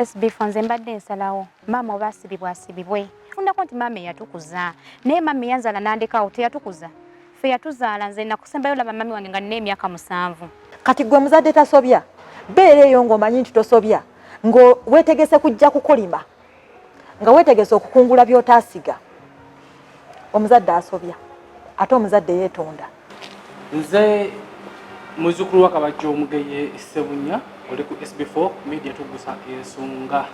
SB4 nze mbadde nsalawo maama oba asibibwe fundako nti maama yatukuza naye maama yanzala nandekawo teyatukuza fe yatuzaala nze nakusembayo laba mami wange nga nina emyaka 7 kati gwe muzadde tasobya beera eyo ng'omanyi nti tosobya ngo weetegese kujja kukolima nga weetegese okukungula by'otaasiga omuzadde asobya ate omuzadde yeetonda. Nze muzukulu wa Kabajja Omugeye Ssebunya oli ku SB4 MEDIA tugusa ensonga.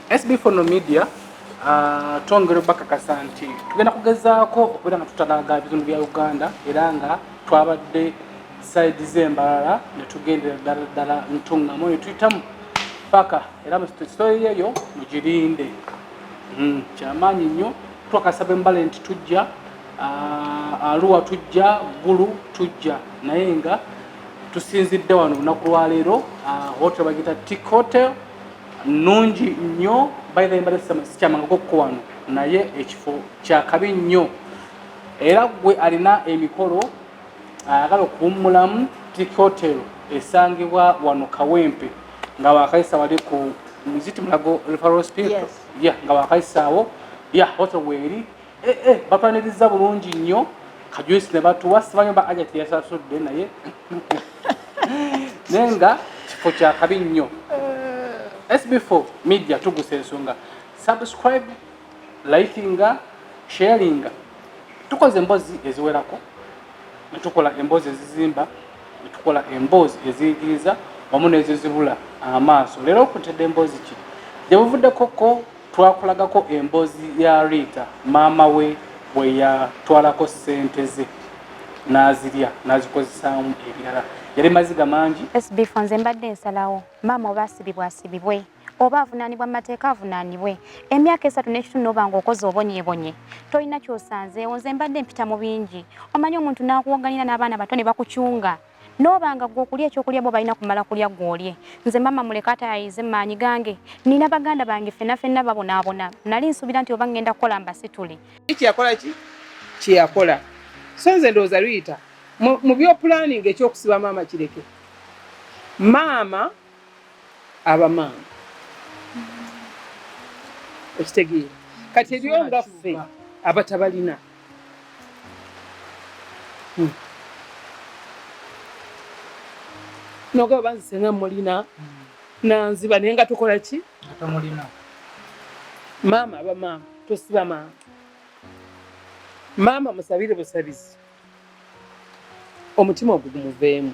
SB4 MEDIA twongere bakakasa nti tugenda kugezaako okubeera nga tutalaga ebitundu bya Uganda era nga twabadde side z'embalala ne tugendera ddala ntungamo ne tuyitamu paka era mu story eyo mugirinde. Kyamaanyi nnyo twakasaba embala nti tujja Arua tujja Gulu tujja naye nga tusinzidde wano lunaku lwa leero hotel bagita Tick Hotel nungi nnyo by the way sikyamangako ko wano naye ekifo kya kabi nnyo era gwe alina emikolo ayagala okuwummulamu. Tick Hotel esangibwa wano Kawempe nga wakayisa wali ku Muziti Mulago Referral Hospital nga wakayisaawo hotel weeri batwaniriza bulungi nnyo kajuisi ne batuwa sibanyumba ajati yasasudde naye nenga kifo kya kabi nnyo. SB4 MEDIA tugusa ensonga subscribe likinga sharinga tukoze embozi eziwerako netukola embozi ezizimba netukola embozi eziyigiriza wamu nezizibula amaaso. Leero okutedde embozi ki gyebuvudde koko twakolagako embozi ya Rita maama we bwe yatwalako ssente ze n'azirya n'azikozesaamu ebirala yali maziga mangi. SB4 nze mbadde nsalawo maama oba asibibwe oba avunaanibwa mu mateeka avunaanibwe emyaka 3 n'ekitundu oba ng'okoze obonyeebonye tolina kyosanzeewo. Nze mbadde mpita mu bingi omanyi omuntu n'akuwoganira n'abaana bato ne bakucunga n'obanga gw'okulya ekyokulya bo balina kumala kulya gw'olye. Nze maama muleka atayayize maanyi gange nina baganda bange ffenna babonaabona nali nsuubira nti oba ngenda kukola mbasitule kyakola ki kyeyakola so nze ndowooza Rita mu byopulaninga ekyokusiba maama kireke maama aba maama ekitegeera kati eriyo nga ffe abatabalina noga banzisenga mulina nanziba naye nga tukola ki atamulina maama aba maama tosiba maama musabire busabizi omutima ogumuveemu.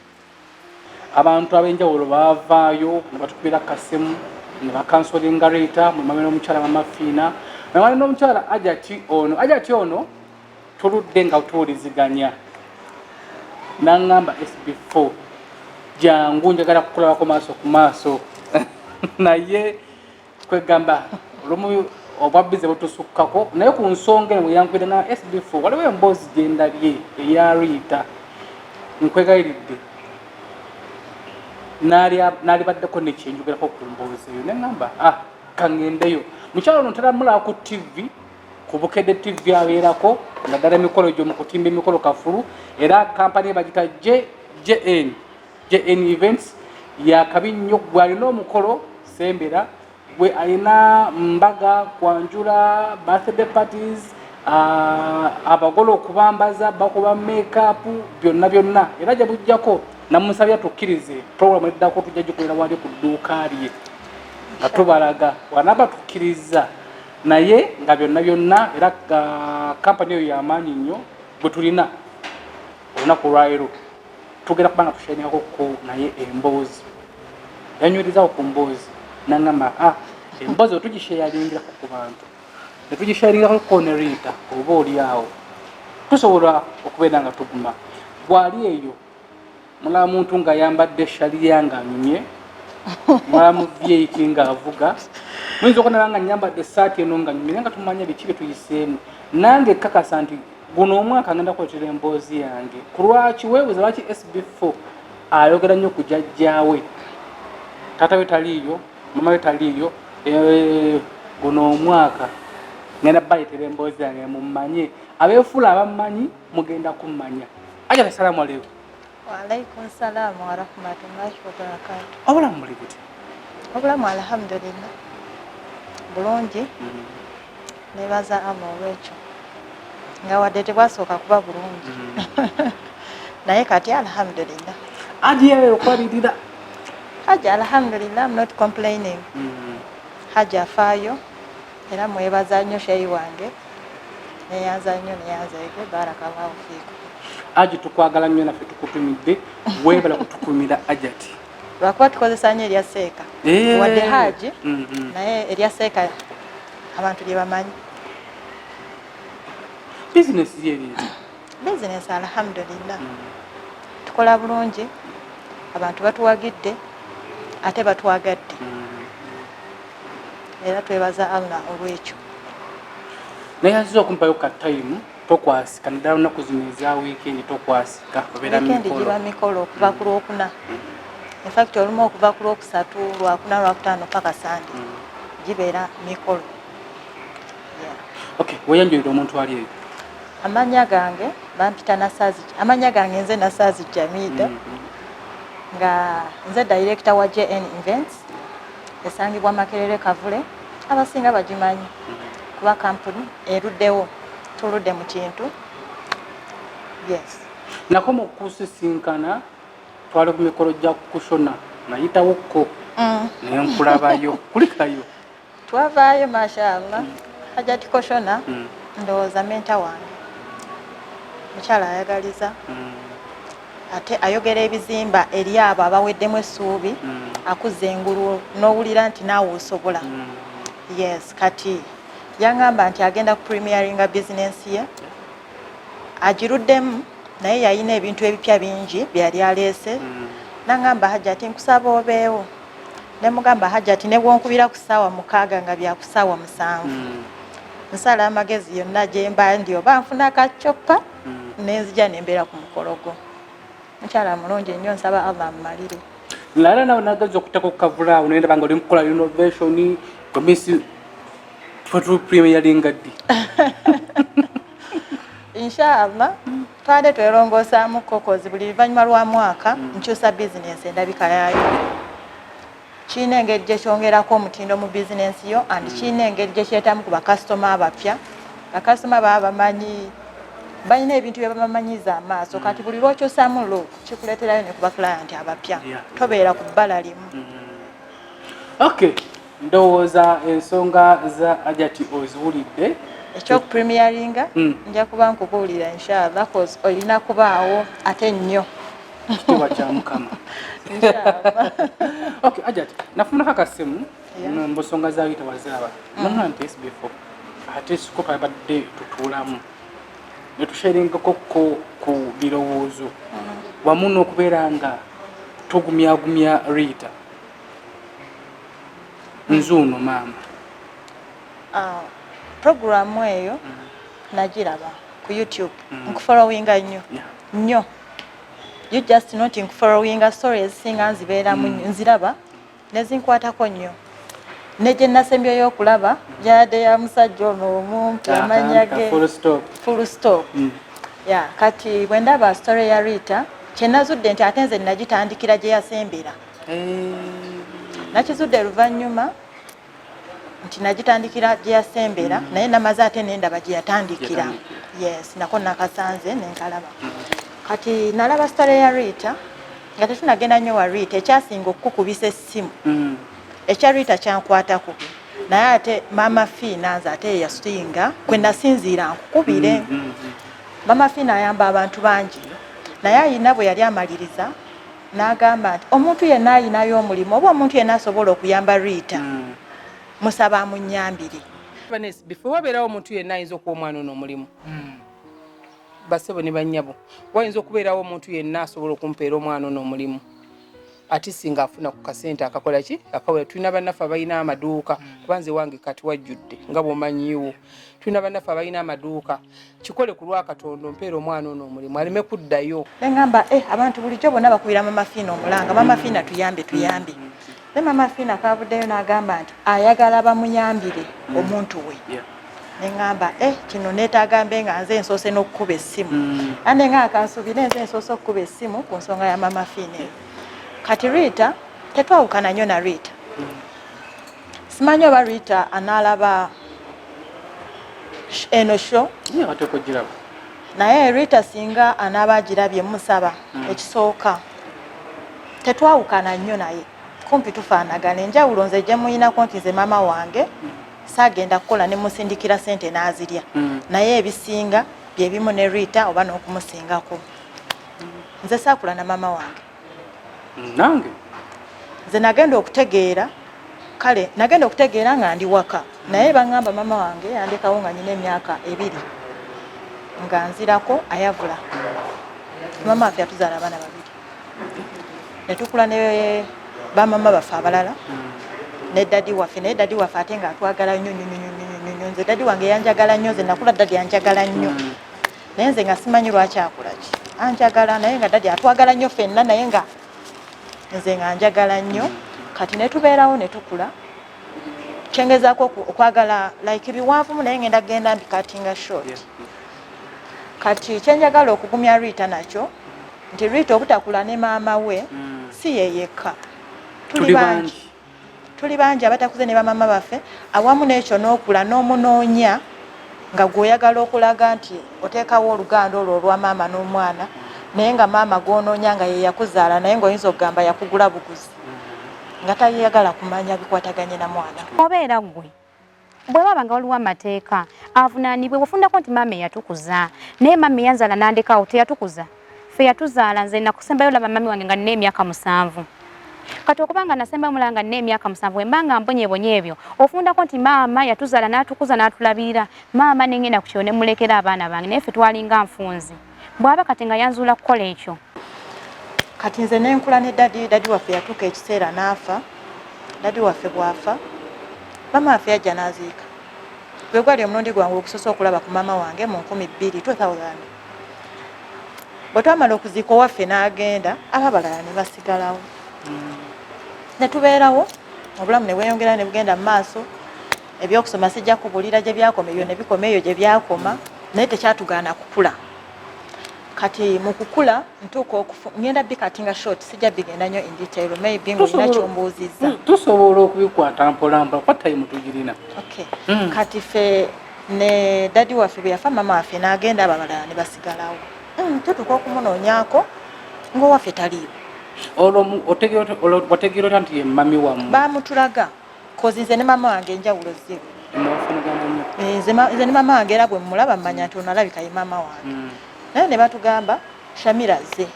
Abantu ab'enjawulo baavaayo ne batukubira kasemu ne bakansolinga Rita mu mama n'omukyala Mama Fiina mama n'omukyala ajati ono tuludde nga tuwuliziganya n'angamba SB4 jangu njagala kukolako maaso ku maaso naye kwegamba olumu obwabbize butusukkako naye ku nsonga eno yankwira na SB4 waliwo emboozi gyendabye eya Rita nkwegayiridde naalibaddeko nekyenjogerako ku mboozi eyo neŋŋamba kangendeyo mukyalo ono talamulaba ku TV ku Bukedde TV abeerako naddala emikolo gyo mu kutimba emikolo kafulu era kampani bagita JN Events yakabi nnyo gwe alina omukolo sembera gwe alina mbaga kwanjula birthday parties abagolo okubambaza bakuba makeup byonna era gye bujjako namusabya tukkirize program eddako tujja gikolera wali ku dduuka lye nga tubalaga wanaba tukkiriza naye nga byonna era kampani eyo y'amaanyi nnyo gwe tulina olunaku lwaleero tugenda kubanga tushanikako ko naye emboozi yanywerizawo ku mboozi nangamba emboozi otugishayaringirako ku bantu netugishayaringako ko ne Rita oba oli awo tusobola okubeera nga tuguma bwali eyo mulaba muntu nga yambadde shaliya nga anyumye mulaba muvyeki nga avuga muyinza okubona nga nyambadde essaati eno nga anyumye nga tumanya biki bye tuyiseemu nange kakasa nti guno omwaka ngenda kwetera emboozi yange ku lwaki weebuuza lwaki SB4 ayogera nnyo ku jjajjaawe taata we taliiyo mama we taliiyo guno omwaka ngenda bayitera emboozi yange mumanye abeefuula abamumanyi mugenda kummanya. Ajala assalamu alaikum. Walaikum salam wa rahmatullahi wa barakatuh. Obulamu muli buti? Obulamu alhamdulillah. bulungi nebaza ama olwekyo nga wadde tebwasooka kuba bulungi naye kati alhamdulillah ajiyayo okwalirira Haji alhamdulillah, I'm not complaining. Haji afaayo era mwebaza nnyo sheyi wange neyanza nnyo neyanzaike barakallahu fiikum. Aji tukwagala nnyo naffe tukutumidde weebala kutukumira Ajati lwakuba tukozesa nnyo erya seeka wadde Haji naye erya seeka abantu lye bamanyi. bizinesi yeeriza Bizinesi alhamdulillah tukola bulungi abantu batuwagidde ate batwagadde era twebaza Allah olwekyo. naye aziza okumpayo ka time tokwasika naddala lunaku zino eza wiikendi tokwasika obeera Weekend giba mikolo okuva ku Lwokuna. In fact olumu okuva ku Lwokusatu, Lwakuna, Lwakutaano paka Sande gibeera mikolo. okay weyanjulira omuntu ali eyo Amanya gange bampita Nasaazi, amanya gange nze Nasaazi Jamida nga nze director wa JN Events esangibwa Makerere Kavule. Abasinga bagimanyi kuba kampuni eruddewo tuludde mu kintu. Yes. nakoma okusisinkana twali ku mikolo gya kushona nayitawokko naye nkulabayo kulikayo Twavaayo mashallah Hajati Koshona ndowooza menta wange mukyala ayagaliza ate ayogera ebizimba eri abo abaweddemu essuubi akuzza engulu n'owulira nti naawe osobola. Yes, kati yangamba nti agenda ku premieringa bizinensi ye agiruddemu naye yalina ebintu ebipya bingi byali aleese. Nangamba Hajati nkusaba obeewo ne mugamba Hajati ne bwonkubira ku ssaawa 6 nga bya ku ssaawa 7 nsala amagezi yonna gye mba ndi oba nfuna akacoppa nenzija nembeera ku mukologo. Mukyala mulungi nnyo nsaba Allah ammalire. nala nawe nagaza okutaka okukavulaawo naye ndaba nga oli mukukola innovation komisi twatu premieringa ddi Inshallah twade twerongosaamu kokozi buli luvannyuma lwa mwaka nkyusa bizinensi endabika yaayo. Kiina engeri gye kyongerako omutindo mu bizinensi yo and kiina engeri gye kyetamu ku bakasitoma abapya. Bakasitoma baba bamanyi balina ebintu bye babamanyiza amaaso kati buli lwokyosaamu lo kikuleeterayo ne ku baklayenti abapya tobeera ku bbala limu. okay ndowooza ensonga za Ajati oziwulidde Ekyoku premieringa nja kuba nkubuulira inshallah cause olina kubaawo ate nnyo kitiibwa kya Mukama. inshallah. Okay Ajati nafunako akasimu mbusonga zaayo tewaziraba nonna nti SB4 ate sikopa yabadde tutuulamu ne tusharingako ku birowoozo wamu n'okubeera nga tugumyagumya Rita nzuuno maama Programu eyo nagiraba ku YouTube nkufollowinga nnyo you just not nkufollowinga stories singa nzibeeramu nziraba nezinkwatako nnyo negye nasembyeyo okulaba yadde ya musajja ono omuntu amanya ge full stop kati bwe ndaba story ya Rita kyenazudde nti ate nze nagitandikira gye yasembera nakizudde luvannyuma nti nagitandikira gye yasembera naye namaze ate nendaba gye yatandikira. Yes, nako nakasanze nenkalaba kati nalaba story ya Rita nga tetunagenda nnyo wa Rita ekyasinga okukubisa essimu ekya Rita kyankwatako naye ate Mama Fina nze ate yasutinga kwe nasinziira nkukubire. Mama Fina ayamba abantu bangi naye ayina bwe yali amaliriza n'agamba nti omuntu yenna ayinayo omulimu oba omuntu yenna asobola okuyamba Rita musaba amunyambire. Before wabeerawo omuntu yenna ayinza okuwa omwana ono omulimu basebo ne bannyabo wayinza okubeerawo omuntu yenna asobola okumpeera omwana ono omulimu ati singa afuna ku kasente akakola ki akawera. Tulina bannaffe abalina amaduuka kuba nze wange kati wajjudde nga bw'omanyiwo. Tulina bannaffe abalina amaduuka kikole ku lwa Katonda ompeera omwana ono omulimu aleme kuddayo. Ngamba abantu bulijjo bonna bakubira Mama Fina omulanga Mama Fina tuyambe. Ne Mama Fina kavuddeyo n'agamba nti ayagala bamuyambire omuntu we. Nengamba kino neetaaga mbe nga nze nsoose n'okukuba essimu ande nga akansuubire nze nsoose okukuba essimu ku nsonga ya Mama Fina. Kati Rita tetwawukana nnyo na Rita simanyi oba Rita analaba eno show naye Rita singa anaaba agirabye musaba ekisooka tetwawukana nnyo naye kumpi tufaanagana enjawulo nze gye muyinako nti nze maama wange saagenda kukola ne musindikira ssente n'azirya naye ebisinga bye bimu ne Rita oba n'okumusingako nze saakula na maama wange nange nze nagenda okutegeera kale nagenda okutegeera nga ndi waka naye baŋŋamba maama wange yandekawo nga nyina emyaka 2 nga nzirako ayavula maama waffe yatuzaala abaana 2 ne tukula ne bamama baffe abalala ne dadi waffe naye dadi waffe ate nga atwagala nnyo nze dadi wange yanjagala nnyo nze nakula dadi yanjagala nnyo naye nze nga simanyi lwaki akola ki anjagala naye nga dadi atwagala nnyo ffenna naye nga nze nga njagala nnyo kati ne tubeerawo ne tukula kyengezaako okwagala like biwanvumu naye ngenda genda mbikatinga short kati kyenjagala okugumya Rita nakyo nti Rita obutakula ne maama we si yeyekka tuli bangi abatakuze ne bamama baffe awamu n'ekyo n'okula n'omunoonya nga gw'oyagala okulaga nti oteekawo oluganda olwo olwa maama n'omwana naye nga maama gw'onoonya nga ye yakuzaala naye ng'oyinza okugamba yakugula buguzi nga tayagala kumanya bikwataganye na mwana obeera ggwe bwe baba nga waliwo amateeka avunaanibwe bw'ofundako nti maama eyatukuza naye maama eyanzaala n'andekawo teyatukuza ffe yatuzaala nze nakusembayo laba mami wange nga nina emyaka 7 kati okubanga nasembayo mulanga nga nina emyaka 7 embanga mbonyebonye ebyo ofundako nti maama yatuzaala n'atukuza n'atulabirira maama nengenda ku kyo ne mulekera abaana bange naye ffe twalinga nfunzi bw'aba kati nga yanzuula kukola ekyo kati nze nenkula ne dadi waffe yatuuka ekiseera n'afa dadi waffe bw'afa maama waffe yajja n'aziika gwe gwali omulundi gwange okusosa okulaba ku maama wange mu 2000 bwe twamala okuziika owaffe n'agenda ababalala ne basigalawo ne tubeerawo obulamu ne bweyongera ne bugenda mu maaso ebyokusoma sijja kubulira gye byakoma ebyo ne bikoma eyo gye byakoma naye tekyatugaana kukula kati mu kukula ntuuka ngenda bikatinga short sijja bigenda nnyo in detail maybe ng'olina kyombuuzizza tusobola okubikwata mpolampola kwa time tugirina okay kati ffe ne dadi waffe bwe yafa maama waffe n'agenda ababalala ne basigalawo tutuuka okumunoonyaako ng'owaffe taliiwo olwo otegeera nti ye mami wamu baamutulaga kozi nze ne maama wange enjawulo zero nze ne maama wange era bwe mmulaba mmanya nti onalabika ye maama wange naye ne batugamba Shamira ze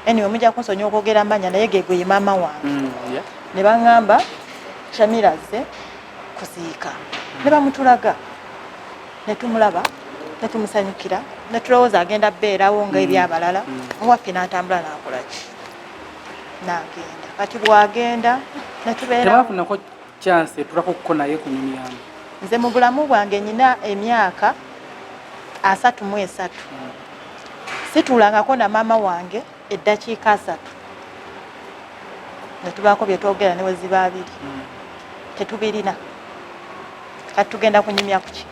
anyway mujja kunsonya okwogera mbanya naye gegwe ye maama wange ne baŋŋamba Shamira ze kuziika ne bamutulaga ne tumulaba ne tumusanyukira ne tulowooza agenda beerawo nga ebyabalala owaffe n'atambula n'akola ki n'agenda kati bw'agenda ne tubeerafunako chance tulako kuko naye ku nyumyamu nze mu bulamu bwange nyina emyaka 33 situlangako na maama wange eddakiika 3 ne tubaako bye twogera ne we ziba 2 tetubirina kati tugenda kunyumya ku ki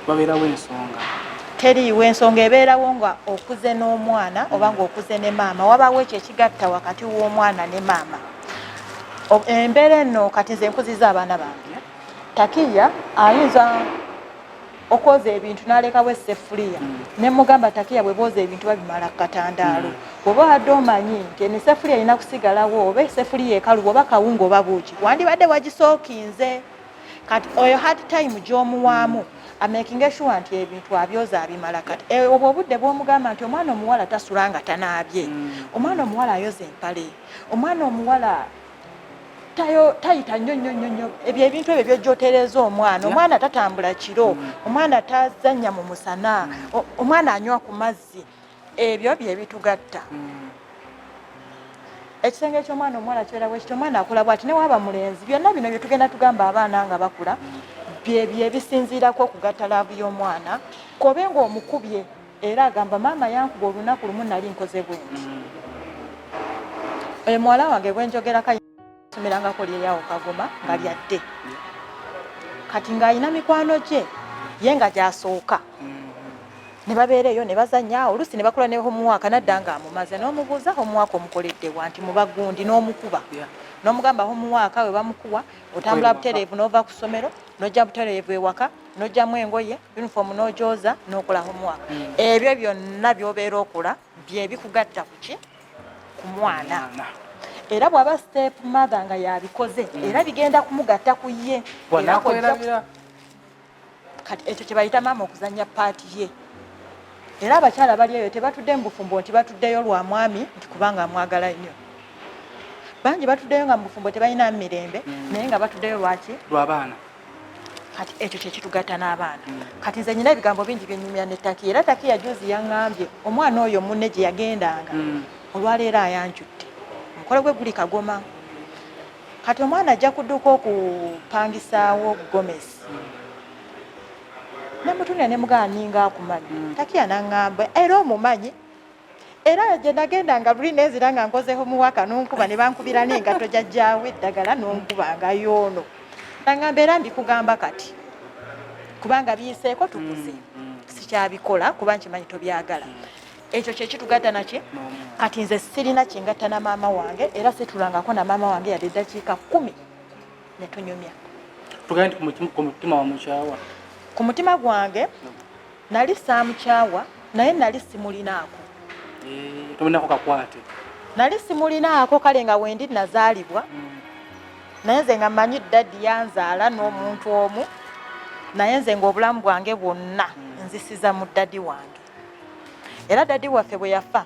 babeerawo ensonga teriiwo ensonga ebeerawo nga okuze n'omwana oba ng'okuze ne maama wabaawo ekyo ekigatta wakati w'omwana ne maama embeera eno kati nze nkuziza abaana bange takiya ayinza okwoza ebintu n'alekawo esseffuliya ne mugamba takiya bwe booza ebintu babimala ku katandaalo bw'oba wadde omanyi nti eno esseffuliya erina kusigalawo oba esseffuliya ekaluba oba kawunga oba buuki wandibadde wagisookinze kati oyo hard time gy'omuwaamu amakinga sure nti ebintu abyoza abimala kati obwo obudde bw'omugamba nti omwana omuwala tasula nga tanaabye omwana omuwala ayoza empale omwana omuwala tayita nnyo ebyo ebintu ebyo by'ojjootereza omwana tatambula kiro omwana tazannya mu musana omwana anywa ku mazzi ebyo bye bitugatta ekisenge ky'omwana omuwala kibeera bwekiti omwana akula bw'ati ne waaba mulenzi byonna bino bye tugenda tugamba abaana nga bakula bye bisinziirako okugatta laavu y'omwana kobe ng'omukubye era agamba maama yankuba olunaku lumu nali nkoze bwenti oyo muwala wange bwenjogerako somerangako lyeyawo kagoma nga lyadde kati ng'ayina mikwano gye ye nga gy'asooka ne babeera eyo ne bazannya oluusi ne bakola ne homuwaka nadda ng'amumaze n'omubuuza homuwaka omukoledde wa nti mubagundi n'omukuba n'omugamba homework we bamukuwa otambula butereevu n'ova ku ssomero n'ojja butereevu ewaka n'ojjamu engoye uniform n'ogyoza n'okola homework ebyo byonna by'obeera okola bye bikugatta ku ki ku mwana era bw'aba step mother nga yabikoze era bigenda kumugatta ku ye kati ekyo kye bayita maama okuzannya paati ye era abakyala bali eyo tebatudde mu bufumbo nti batuddeyo lwa mwami nti kubanga amwagala nnyo bangi batuddeyo nga mu bufumbo tebalina mirembe naye nga batuddeyo lwaki lw'abaana kati ekyo kye kitugatta n'abaana kati nze nyina ebigambo bingi byenyumya ne Taki era Taki yajuzi yaŋŋambye omwana oyo munne gye yagendanga olwaleero ayanjutte omukolo gwe guli kagoma kati omwana ajja kudduka okupangisaawo Gomesi nemutunira ne mugana ninga akumanyi Taki yanaŋŋamba era omumanyi era gye nagendanga luli neezira nga nkozeho muwaka n'onkuba ne bankubira n'engatto jajjaawe eddagala n'onkuba nga yoono naŋŋamba era mbikugamba kati kubanga biyiseeko tukuze sikyabikola kuba nkimanyi tobyagala ekyo kye kitugatta nakye kati nze sirina kingatta na maama wange era situlangako na maama wange yadde eddakiika 10 ne tunyumya tugambe nti ku mutima wa mukyawa ku mutima gwange nali saamukyawa naye nali simulinaako tomunako kakwate nali simulinaako kale nga wendi nazaalibwa naye nze nga mmanyi daddi yanzaala n'omuntu omu naye nze ng'obulamu bwange bwonna nzisiza mu daddi wange era daddi waffe bwe yafa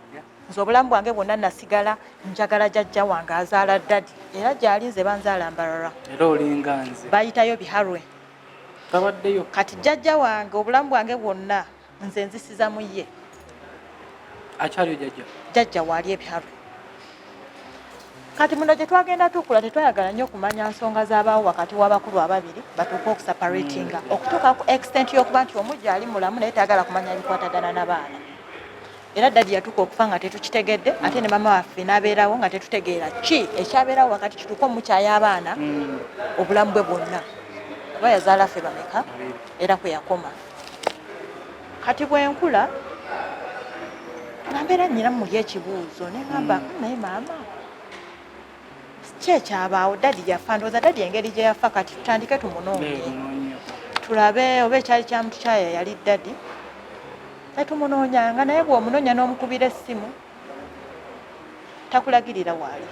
nze obulamu bwange bwonna nasigala njagala jjajja wange azaala daddi era gyali nze banzaala mbalala era olinga nze bayitayo biharwe tabaddeyo kati jjajja wange obulamu bwange bwonna nze nzisiza mu ye akyaliyo jjajja waali ebiharwe kati muno gye twagenda tukula tetwayagala nnyo okumanya nsonga z'abaawo wakati w'abakulu ababiri batuuka okuseparatinga okutuuka ku extent y'okuba nti omujja ali mulamu naye tayagala kumanya ebikwatagana n'abaana era daddi yatuuka okufa nga tetukitegedde ate ne maama waffe n'abeerawo nga tetutegeera ki ekyabeerawo wakati kituuka omukyaya abaana obulamu bwe bwonna oba yazaala ffe bameka era kwe yakoma kati bwe nkula nambeera nnyina muli ekibuuzo ne ngamba naye maama kyekyabaawo daddi yafa ndowooza daddi engeri gye yafa kati tutandike tumunoonye tulabe oba ekyali kya mutukyaya yali daddi netumunoonyanga naye bw'omunoonya n'omukubira essimu takulagirira waali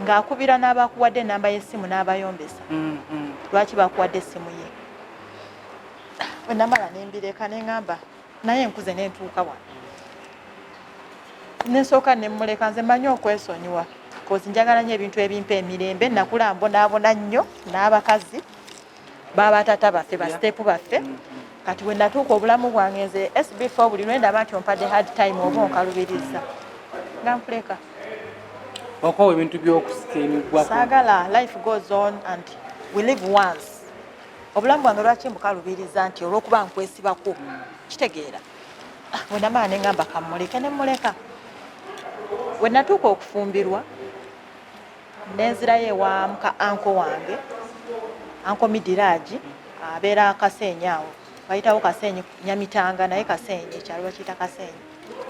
ng'akubira n'abakuwadde enamba y'essimu n'abayombesa lwaki bakuwadde essimu ye bwe namala nembireka ne ngamba naye nkuze nentuuka wano nensooka nemmuleka nze mmanyi okwesonyiwa kozi njagala nnyo ebintu ebimpa emirembe nakula mbonaabona nnyo n'abakazi baabatata baffe basiteepu baffe kati bwe natuuka obulamu bwange nze SB4 buli lwe ndaba nti ompadde hard time oba onkalubiriza nga nkuleka okowa ebintu by'okusika emigwako saagala life goes on and we live once obulamu bwange lwaki mbukalubiriza nti olw'okuba nkwesibako kitegeera bwe namala ne ngamba kammuleke ne mmuleka bwe natuuka okufumbirwa nenzirayo ewa muka anko wange anko Midiraji abeera Kasenyi awo bayitawo Kasenyi Nyamitanga naye Kasenyi ekyalo bakiyita Kasenyi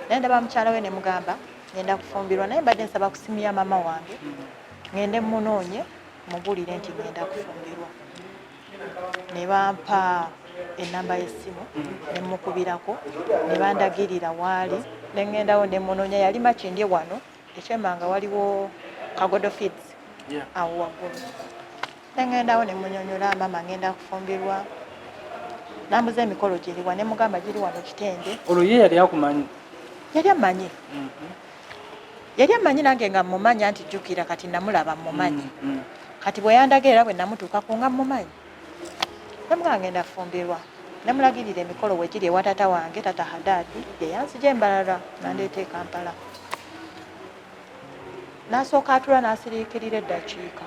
naye ndaba mukyala we ne mugamba ngenda kufumbirwa naye mbadde nsaba kusimya maama wange ngende munoonye mubulire nti ngenda kufumbirwa ne bampa enamba y'essimu ne mukubirako ne bandagirira waali ne ngendawo ne munoonya yali makindye wano ekyemanga waliwo Kagodo Feeds awo waggulu ne ngendawo ne munyonyola maama ngenda kufumbirwa nambuza emikolo giriwa ne mugamba giri wano Kitende olwo ye yali akumanyi yali amanyi yali amanyi nange nga mumanya nti jjukira kati namulaba mumanyi kati bwe yandaga era bwe namutuukako nga mumanyi nemugamba ngenda kufumbirwa nemulagirira emikolo wegiri ewa tata wange tata Hadadi ye yanzija embalala nandeeta e Kampala n'asooka atula n'asiriikirira eddakiika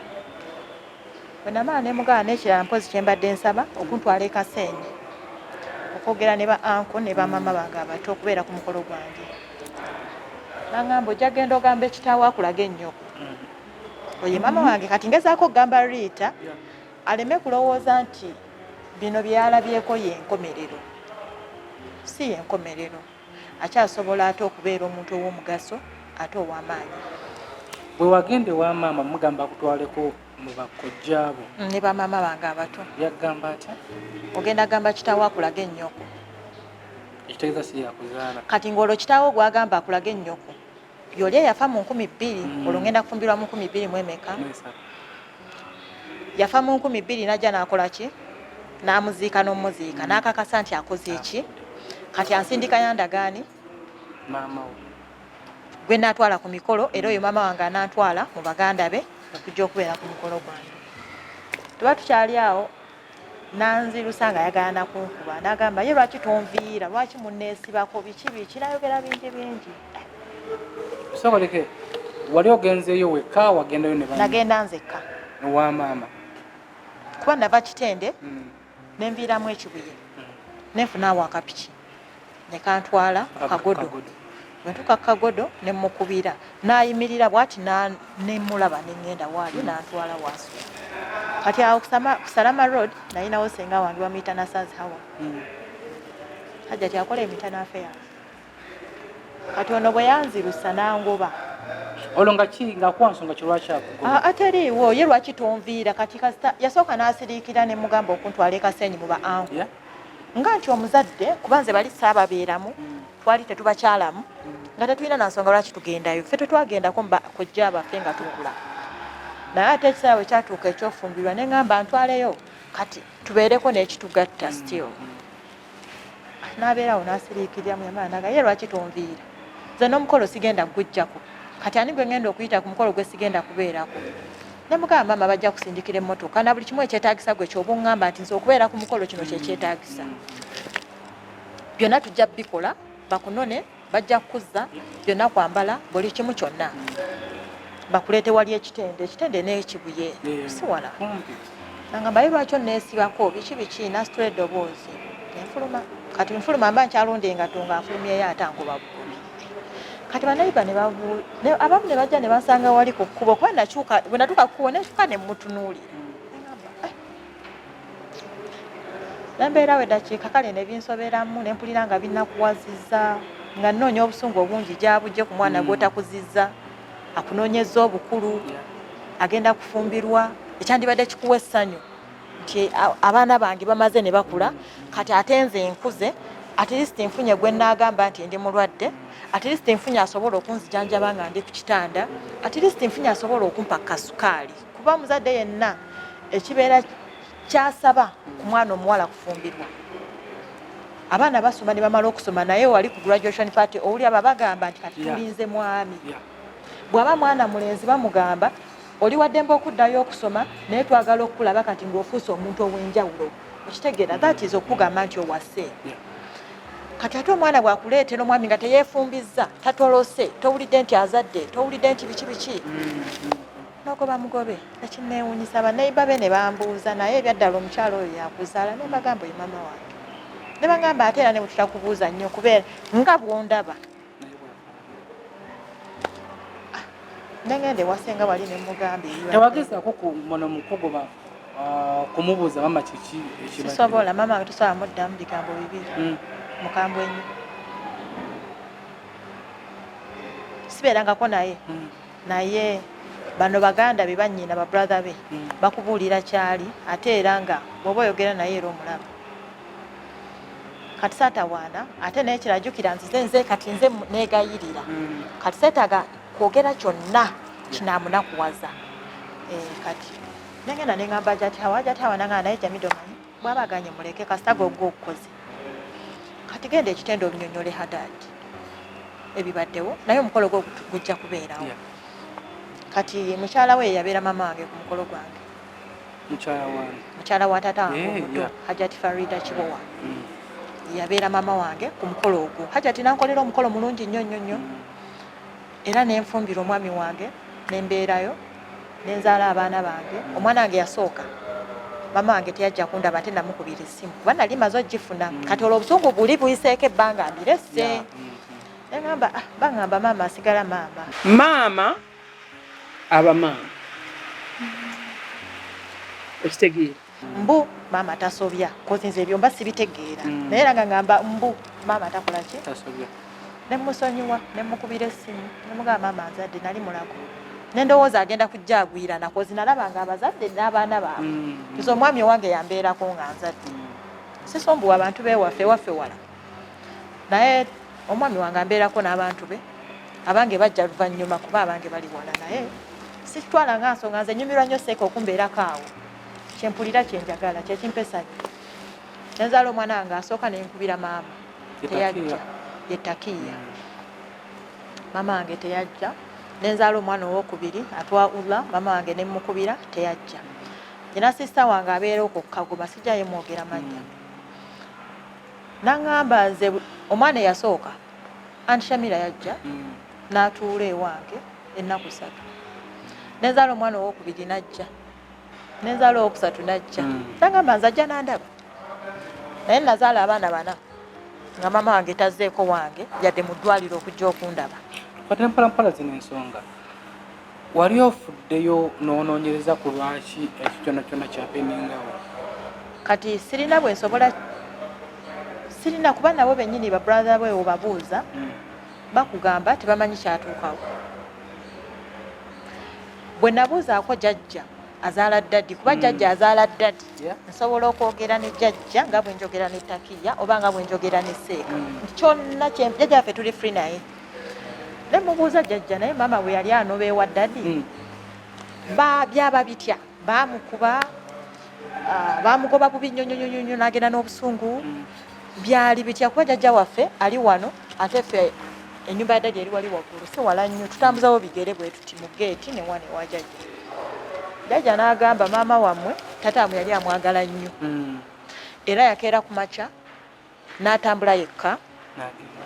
bwe namala ne mugaba n'ekirala mpozi kye mbadde nsaba okuntwala e Kasenyi okwogera ne ba anko ne ba maama bange abato okubeera ku mukolo gwange nangamba ojja genda ogamba ekitaawo akulaga ennyoko oye maama wange kati ngezaako okugamba Rita aleme kulowooza nti bino byalabyeko yenkomerero si yenkomerero akyasobola ate okubeera omuntu ow'omugaso ate ow'amaanyi bwe wagende wa maama mugamba akutwaleko mu bakojjaabo ne bamaama bange abato yagamba atya ogenda gamba kitaawo akulaga ennyoko ekitegeeza si yakuzaala kati ng'olwo kitaawo gwagamba akulaga ennyoko yoli yafa mu 2000 olwo ngenda kufumbirwa mu 2000 mu emeka yafa mu 2000 najja n'akola ki n'amuziika n'omuziika n'akakasa nti akoze eki kati ansindika yandagaani maama we gwe n'atwala ku mikolo era oyo maama wange anaatwala mu baganda be okujja okubeera ku mukolo gwange tuba tukyali awo nanzirusa nga ayagala nakunkuba n'agamba ye lwaki tonviira lwaki munneesibako biki nayogera bingi sokoleke wali ogenzeeyo wekka wagendayo ne nagenda nzekka wa maama kuba nava kitende nenviiramu ekibuye nenfunaawo akapiki nekantwala kagodo bwentuka kagodo nemukubira nayimirira bwati nemulaba nengenda waali nantwala waasu kati awo kusalama road nayinawo senga wange bamuyita nasazi hawa hajja tyakola emitana affairs kati ono bwe yanzirusa nangoba olwo nga kwansonga kirwaki akugoba ateriiwo ye lwaki tonviira kati kasita yasooka n'asiriikira ne mugamba okuntwala ekasenyi mu ba anku nga nti omuzadde kuba nze bali saababeeramu twali tetubakyalamu nga tetulina nansonga lwaki tugendayo ffe tetwagendako kojja abaffe nga tukula naye ate ekisaawe kyatuuka ekyofumbirwa ne ngamba ntwaleyo kati tubeereko n'ekitugatta still n'abeerawo n'asiriikiriramu yamaanaga ye lwaki tonviira nze n'omukolo sigenda gujjako kati ani gwe ngenda okuyita ku mukolo gwe sigenda kubeerako ne mugamba maama bajja kusindikira emmotoka na buli kimu ekyetaagisa gwe kyoba oŋŋamba nti nze okubeera ku mukolo kino kyekyetaagisa byonna tujja bikola bakunone bajja kukuzza byonna kwambala buli kimu kyonna bakuleete wali ekitende n'ekibuye siwala nangamba ye lwaki onneesibako biki nasitula eddoboozi nenfuluma kati nfuluma mba nkyalonda engato nga nfulumyeyo ate angoba bugobi kati banayiba abamu ne bajja ne bansanga wali ku kkubo kuba bwe natuuka kkubo nekyuka ne mutunuulira nembeerawo eddakiika kale ne binsoberamu ne mpulira nga binnakuwazizza nga nnoonya obusungu obungi gyabujje ku mwana gw'otakuzizza akunoonyezza obukulu agenda kufumbirwa ekyandibadde kikuwa essanyu nti abaana bange bamaze ne bakula kati ate nze nkuze at least nfunye gwe nnaagamba nti ndi mulwadde at least nfunye asobola okunzijanjaba nga ndi ku kitanda at least nfunye asobola okumpa kasukaali kuba omuzadde yenna ekibeera kyasaba ku mwana omuwala kufumbirwa abaana basoma ne bamala okusoma naye wali ku graduation party owuli aba bagamba nti kati tulinze mwami bw'aba mwana mulenzi bamugamba oli waddembe okuddayo okusoma naye twagala okulaba kati ng'ofuuse omuntu ow'enjawulo okitegeera that is okugamba nti owase kati ate omwana bwakuleetera omwami nga teyeefumbizza tatolose towulidde nti azadde towulidde nti biki nogoba mugobe ekinneewuunyisa bannayiba be ne bambuuza naye ebyaddala omukyalo oyo yakuzaala ne bagamba oyo maama wange ne bagamba ate era ne bwe tutakubuuza nnyo kubeera nga bw'ondaba nengende wasenga wali ne mugamba tewagezaako muno mukugoba kumubuuza mama kiki sisobola maama wange tusobola muddamu bigambo bibiri mukambwe nnyo sibeerangako naye bano baganda be bannyina babrother be bakubuulira kyali ate era nga bw'oba oyogera naye era omulaba kati saatawaana ate naye kirajjukira nze kati nze neegayirira kati seetaaga kwogera kyonna kinaamunakuwaza kati nengenda nengamba jathawananga naye jamidomanyi bwabaganye muleke kasita gogwokukoze kati genda ekitende olunyonyole hadadi ebibaddewo naye omukolo gwo gujja kubeerawo kati mukyala we yabeera maama wange ku mukolo gwange mukyala wa taata wange omuto hajati farida kibowa yabeera maama wange ku mukolo ogwo hajati nankolera omukolo mulungi nnyo era nenfumbira omwami wange nembeerayo nenzaala abaana bange omwana wange yasooka maama wange teyajja kundaba ate namukubira essimu kuba nali maze ogifuna kati olwo obusungu buli buyiseeko ebbanga mbiresse negamba bagamba maama asigala maama aba maama ekitegeera mbu maama tasobya kozi nze ebyo mba sibitegeera naye era nga ngamba mbu maama takola ki tasobya nemusonyiwa nemukubira essimu nemugamba maama nzadde nali mulago Nendowooza agenda kujja agwirana kozi nalabanga abazadde n'abaana baabwe. Nze omwami wange yambeerako nga nzadde. Sisombuwa abantu bewaffe wala. Naye omwami wange ambeerako n'abantu be abange bajja luvannyuma kuba abange bali wala naye sikitwala nga nsonga nze nyumirwa nnyo seeka okumbeerako awo. Kyempulira kyenjagala kyekimpesa nnyo. Nenzaala omwana wange asooka nenkubira maama. Teyajja. Ye Takiya. Maama wange teyajja. Nenzaala omwana owokubiri atwawula maama wange ne mukubira teyajja. Nina sista wange abeera okwo Kagoma sijjayo mwogera mannya. Nangamba nze omwana eyasooka Anti Shamira yajja n'atuula ewange ennaku 3. Nenzaala omwana owokubiri najja. Nenzaala owokusatu najja. Nangamba nze ajja nandaba. Naye nazaala abaana 4 nga maama wange tazzeeko wange yadde mu ddwaliro okujja okundaba. Kwatira mpala zino ensonga. Wali ofuddeyo n'onoonyereza ku lwaki ekyo kyonna kyapeningawo? Kati sirina bwe nsobola sirina kuba nabo bennyini ba brother bwe obabuuza bakugamba tebamanyi kyatuukawo. Bwe nabuuzaako jjajja azaala ddaddi kuba jjajja azaala ddaddi nsobola okwogera ne jjajja nga bwe njogera ne Takiya oba nga bwe njogera ne Seeka. Kyonna jjajja ffe tuli free naye. Ne mubuuza jjajja naye maama bwe yali anoba ewa ddaddi byaba bitya baamukuba baamugoba bubi nnyo n'agenda n'obusungu byali bitya kuba jjajja waffe ali wano ate ffe ennyumba ya ddaddi eri wali waggulu si wala nnyo tutambuzawo bigere bwe tuti mu geeti ne wane ewa jjajja. Jjajja n'agamba maama wammwe tataamu yali amwagala nnyo era yakeera ku makya n'atambula yekka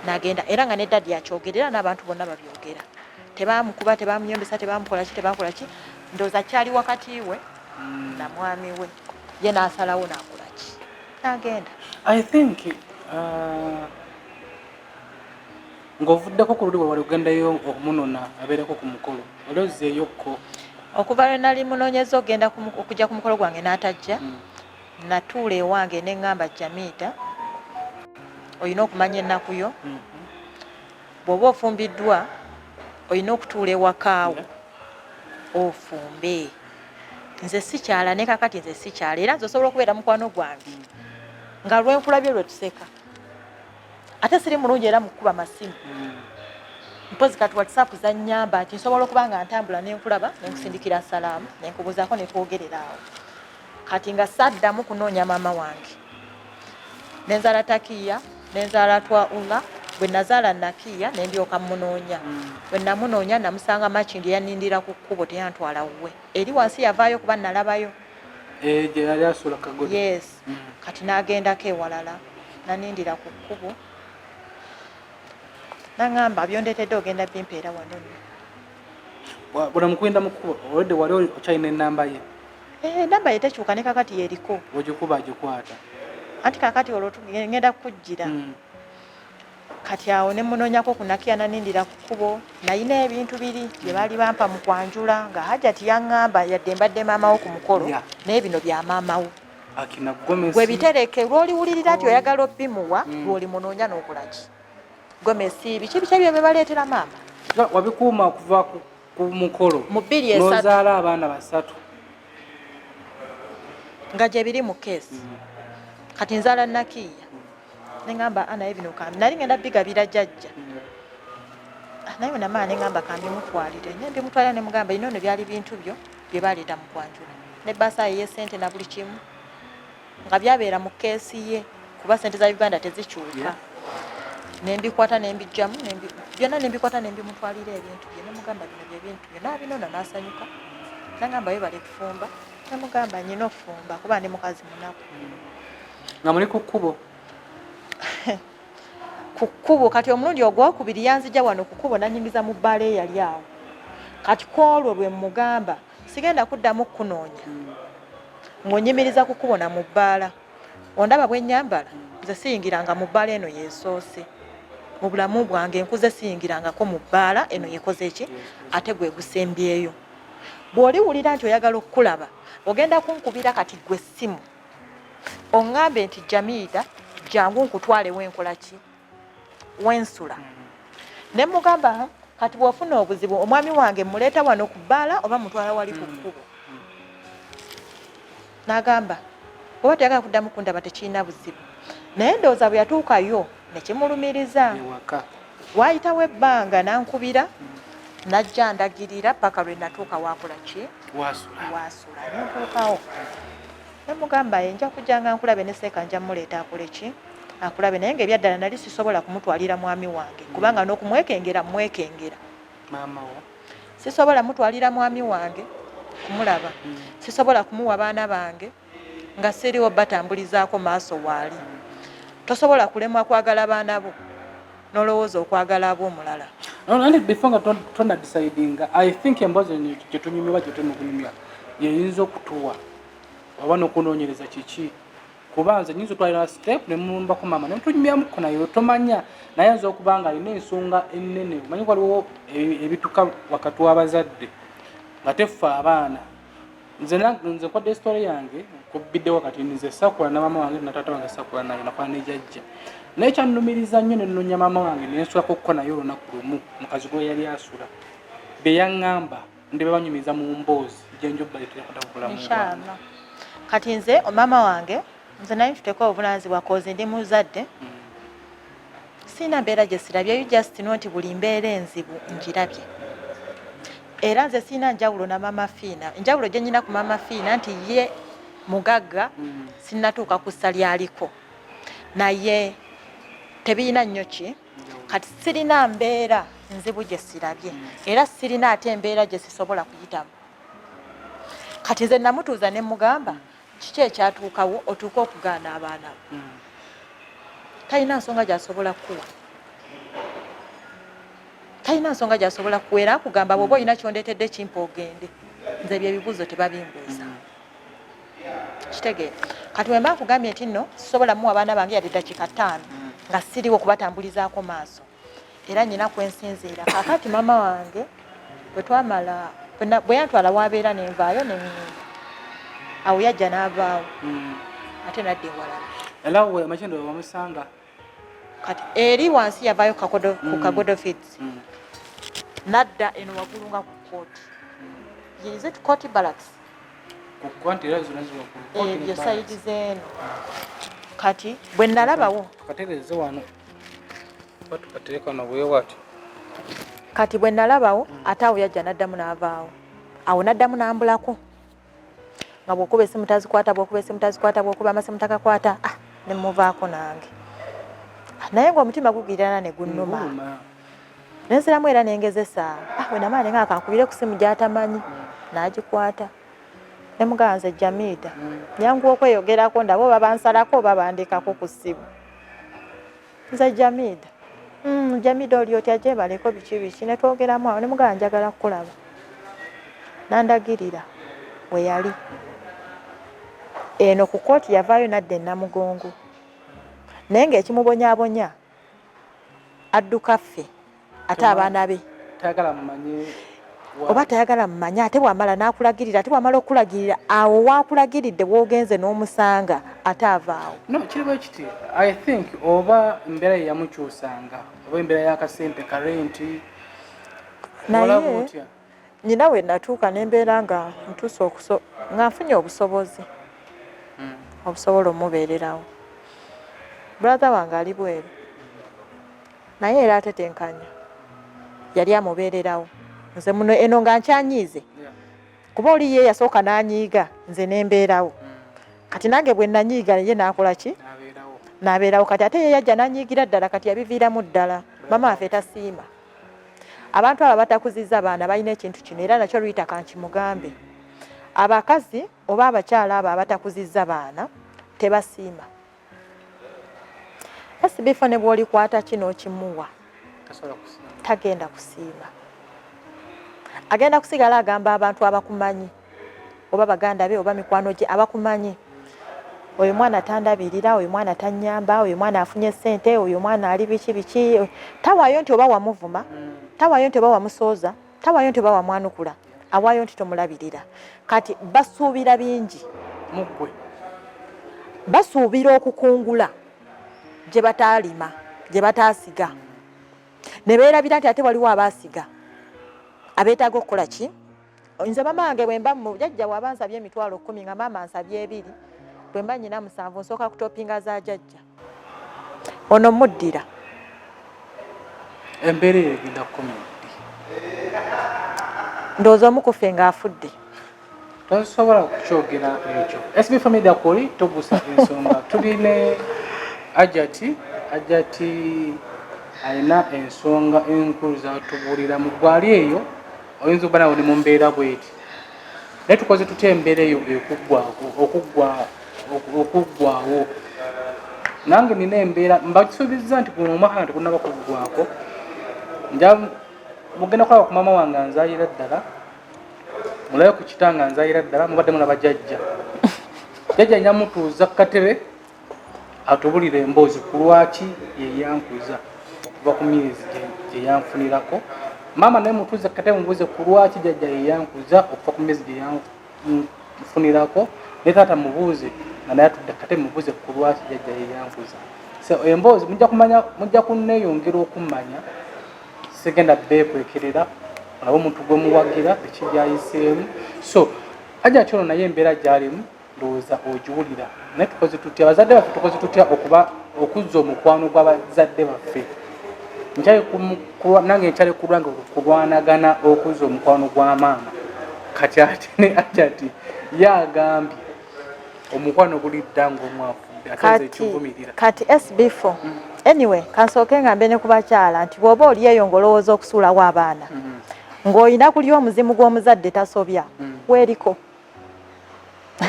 n'agenda era nga ne ddaddi yakyogerera n'abantu bonna babyogera. Tebaamukuba tebaamunyombesa tebaamukola ki ndowooza kyali wakati we na mwami we ye n'asalawo n'akola ki n'agenda. I think ng'ovuddeko ku luli bwe wali ogendayo okumunona abeereko ku mukolo olozzeeyokko okuva lwe nali munoonyeza okujja ku mukolo gwange n'atajja natuula ewange ne ŋŋamba Jamiita olina okumanya ennaku yo bw'oba ofumbiddwa olina okutuula ewakaawo ofumbe. Nze sikyala ne kakati nze sikyala era nze osobola okubeera mukwano gwange nga lwenkulabye lwe tuseka ate siri mulungi era mukuba masimu mpozi kati WhatsApp zannyamba nti nsobola okuba nga ntambula nenkulaba nenkusindikira salaamu nenkubuuzaako netwogerera awo. Kati nga saddamu kunoonya maama wange nenzaala Takiya nenzaala Twaula bwe nazaala Nakiya nendyoka munoonya. Bwe namunoonya namusanga Makindi yanindira ku kkubo teyantwala wuwe eri wansi yavaayo kuba nalabayo gye yali asula kagoda. Yes. Kati n'agendako ewalala nanindira ku kkubo nangamba byondeetedde ogenda bimpeera wano nno. Bwe namukwenda mu kkubo olwedde wali okyalina ennamba ye? Ennamba ye tekyuka ne kakati yeriko. Bw'ogikuba agikwata? Anti kakati olwo ngenda kujjira. Kati awo ne munoonyako ku Nakiya nanindira ku kkubo nayina ebintu biri bye baali bampa mu kwanjula nga Hajjati yaŋŋamba yadde mbadde maama wo ku mukolo naye bino bya maama wo. Akina Gomesi. Gwe bitereke lw'oliwulirira nti oyagala obbimuwa lw'oli munoonya n'okola ki? Gomesi biki bye baleetera maama? Wabikuuma okuva ku mukolo mu 2 3 n'ozaala abaana 3 nga gye biri mu keesi. Kati nzaala Nakiya nengamba naye bino kambi nali ngenda bigabira jjajja naye namaa nengamba kambi mutwalire nembimutwalira nemugamba ino byali bintu byo bye baleeta mu kwanjula ne basaayi ye ssente na buli kimu nga byabeera mu keesi ye kuba ssente za Uganda tezikyuka. Nembikwata nembijjamu byonna nembikwata nembimutwalira ebintu bye nemugamba bino bye bintu byo naabinona n'asanyuka nangamba bale kufumba nemugamba nyina okufumba kuba ndi mukazi munaku. Nga muli ku kkubo? Ku kkubo kati omulundi ogwokubiri yanzija wano ku kkubo nanyingiza mu bbaala eyali awo. Kati kwolwo lwe mugamba sigenda kuddamu kunoonya ng'onyimiriza ku kkubo na mu bbaala ondaba bwe nnyambala nze siyingiranga mu bbaala eno yeesoose mu bulamu bwange nkuze siyingirangako mu bbaala eno yekoze ki ate gwe gusembyeyo. Bw'oliwulira nti oyagala okukulaba ogenda kunkubira kati gwe essimu oŋŋambe nti Jamiita jangu nkutwale wenkola ki wensula ne mugamba kati bw'ofuna obuzibu omwami wange muleeta wano ku bbaala oba mutwala wali ku kkubo n'agamba oba teyagala kuddamu kundaba tekirina buzibu naye ndowooza bwe yatuukayo ne kimulumiriza waayitawo ebbanga n'ankubira najja ndagirira paka lwe natuuka waakola ki waasula nentuukawo nemugamba nja kujja nga nkulabe ne seeka nja muleeta akole ki akulabe naye ng'ebyaddala nali sisobola kumutwalira mwami wange kubanga n'okumwekengera mwekengera sisobola mutwalira mwami wange kumulaba sisobola kumuwa baana bange nga siriwo batambulizaako maaso waali tosobola kulemwa kwagala baana bo nolowooza okwagala ab'omulala nandi before nga tona decidinga I think embazo gyetunyumirwa gyetunukunyumya yeyinza okutuwa oba n'okunoonyereza kiki kubanza nyinza otwalira step nemumbako maama nemutunyumyamuko naye tomanya naye nza okuba nga alina ensonga ennene omanyi waliwo ebituka wakati w'abazadde nga tefa abaana nze nkwadde story yange kubbiddewo kati nze sakula na maama wange natata wange sakula naye nakwana nejajja naye kyannumiriza nnyo nennonya maama wange nensulako naye olunaku lumu mukazi gwe yali asula be yaŋŋamba ndi be banyumiza mu mboozi gyenjobaleterekadakulamu kati nze maama wange nze naye nfiteko obuvunaanyizibwa kozi ndi muzadde siina mbeera gye sirabye you just know nti buli mbeera enzibu ngirabye era nze siina njawulo na maama Fiina enjawulo gye nnyina ku maama Fiina nti ye mugagga sinnatuuka ku ssa lyaliko naye tebiina nnyo ki kati sirina mbeera nzibu gye sirabye era sirina ate embeera gye sisobola kuyitamu kati nze namutuuza ne mugamba kiki ekyatuukawo otuuke okugaana abaana bo talina nsonga gy'asobola kukuwa talina nsonga gy'asobola kukuwa era akugamba bw'oba olina kyondeetedde kimpa ogende nze ebyo ebibuuzo tebabimbuuza kitegeera kati bwe mba nkugambye nti nno sisobola muwa abaana bange yadde eddakiika 5 nga siriwo kubatambulizaako maaso era nnyina kwensinziira kakati maama wange bwe twamala bwe yantwala wabeera nenvaayo awo yajja n'avaawo ate nadda ewalala era we amakendo bamusanga kati eri wansi yavaayo ku kagodo feeds nadda eno waggulu nga ku kooti is it court barracks ebyo sayidi zeeno kati bwe nalabawo tukatereze wano tukatereka no bwewati kati bwe nalabawo ate awo yajja n'addamu n'avaawo awo n'addamu n'ambulako nga bw'okuba essimu tazikwata bw'okuba essimu tazikwata bw'okuba amasimu takakwata ne muvaako nange naye ng'omutima gugirana ne gunnuma nensiramu era nengezesa bwe namala nenga akankubire ku simu gy'atamanyi n'agikwata ne mugamba nze Jamida nyangu okweyogerako ndabo babansalako oba bandikako ku simu nze Jamida Jamida oli otya gye baleko biki ne twogeramu awo ne mugamba njagala kukulaba nandagirira we yali eno ku kooti yavaayo nadda Namugongo naye ng'ekimubonyaabonya adduka ffe ate abaana be oba tayagala mumanye ate bw'amala n'akulagirira ate bw'amala okulagirira awo waakulagiridde w'ogenze n'omusanga ate avaawo kiriwo kiti I think oba embeera ye yamukyusanga oba embeera y'akasente karenti naye nyina we natuuka n'embeera nga ntuuse nga nfunye obusobozi obusobola omubeererawo brother wange ali bweru naye era atetenkanya yali amubeererawo nze muno eno nga nkyanyiize kuba oli ye yasooka n'anyiiga nze n'embeerawo kati nange bwe nanyiiga ye n'akola ki n'abeerawo kati ate ye yajja n'anyiigira ddala kati yabiviiramu ddala mama waffe tasiima abantu abo batakuzizza abaana balina ekintu kino era nakyo luyita kankimugambe abakazi oba abakyala abo abatakuzizza baana tebasiima SB4 ne bw'olikwata kino okimuwa tagenda kusiima agenda kusigala agamba abantu abakumanyi oba baganda be oba mikwano gye abakumanyi oyo mwana tandabirira oyo mwana tanyamba oyo mwana afunye ssente oyo mwana ali biki tawaayo nti oba wamuvuma tawaayo nti oba wamusooza tawaayo nti oba wamwanukula awaayo nti tomulabirira kati basuubira bingi mugwe basuubira okukungula gye bataalima gye bataasiga ne beerabira nti ate waliwo abaasiga abeetaaga okukola ki? Nze maama wange bwe mba mu jjajja bw'aba nsabye emitwalo 10 nga maama ansabye 2 bwe mba nnyina 7 nsooka kutopinga za jjajja ono muddira embeera eyo egenda kukomya ndowooza omukufe ng'afudde tosobola kukyogera ekyo SB4 MEDIA koli tobuusa ensonga tuline ajati alina ensonga enkulu zatubuulira mu gwali eyo oyinza okuba nawe ne mu mbeera bweti naye tukoze tutya embeera eyo okuggwawo nange nina embeera mbakisuubiza nti guno omwaka nti gunnaba kuggwako nja mugenda kulaba ku maama wange anzaayira ddala mulabe ku kitanga anzaayira ddala mubadde mulaba jjajja jjajja nyamutuuza ku katebe atubulira emboozi ku lwaki yeyankuza okuva ku myezi gye yanfunirako maama naye mutuuze ku katebe mubuuze ku lwaki jjajja yeyankuza okuva ku myezi gye yanfunirako ne taata mubuuze nga naye atudde ku katebe mubuuze ku lwaki jjajja yeyankuza so emboozi mujja kunneeyongera okummanya segenda beekwekerera olaba omuntu gwe muwagira ekibyayiseemu so ajja kyono naye embeera gy'alimu ndowooza ogiwulira naye tukoze tutya abazadde baffe tukoze tutya okuzza omukwano gw'abazadde baffe nange nkyali ku lwange kulwanagana okuzza omukwano gwa maama kati ate ne ajati yagambye omukwano guli dda ng'omwafudde ate ekivumirira kati SB4 anyway kansooke ngambe ne ku bakyala nti bw'oba oli eyo ng'olowooza okusuulawo abaana ng'olina kulya omuzimu gw'omuzadde tasobya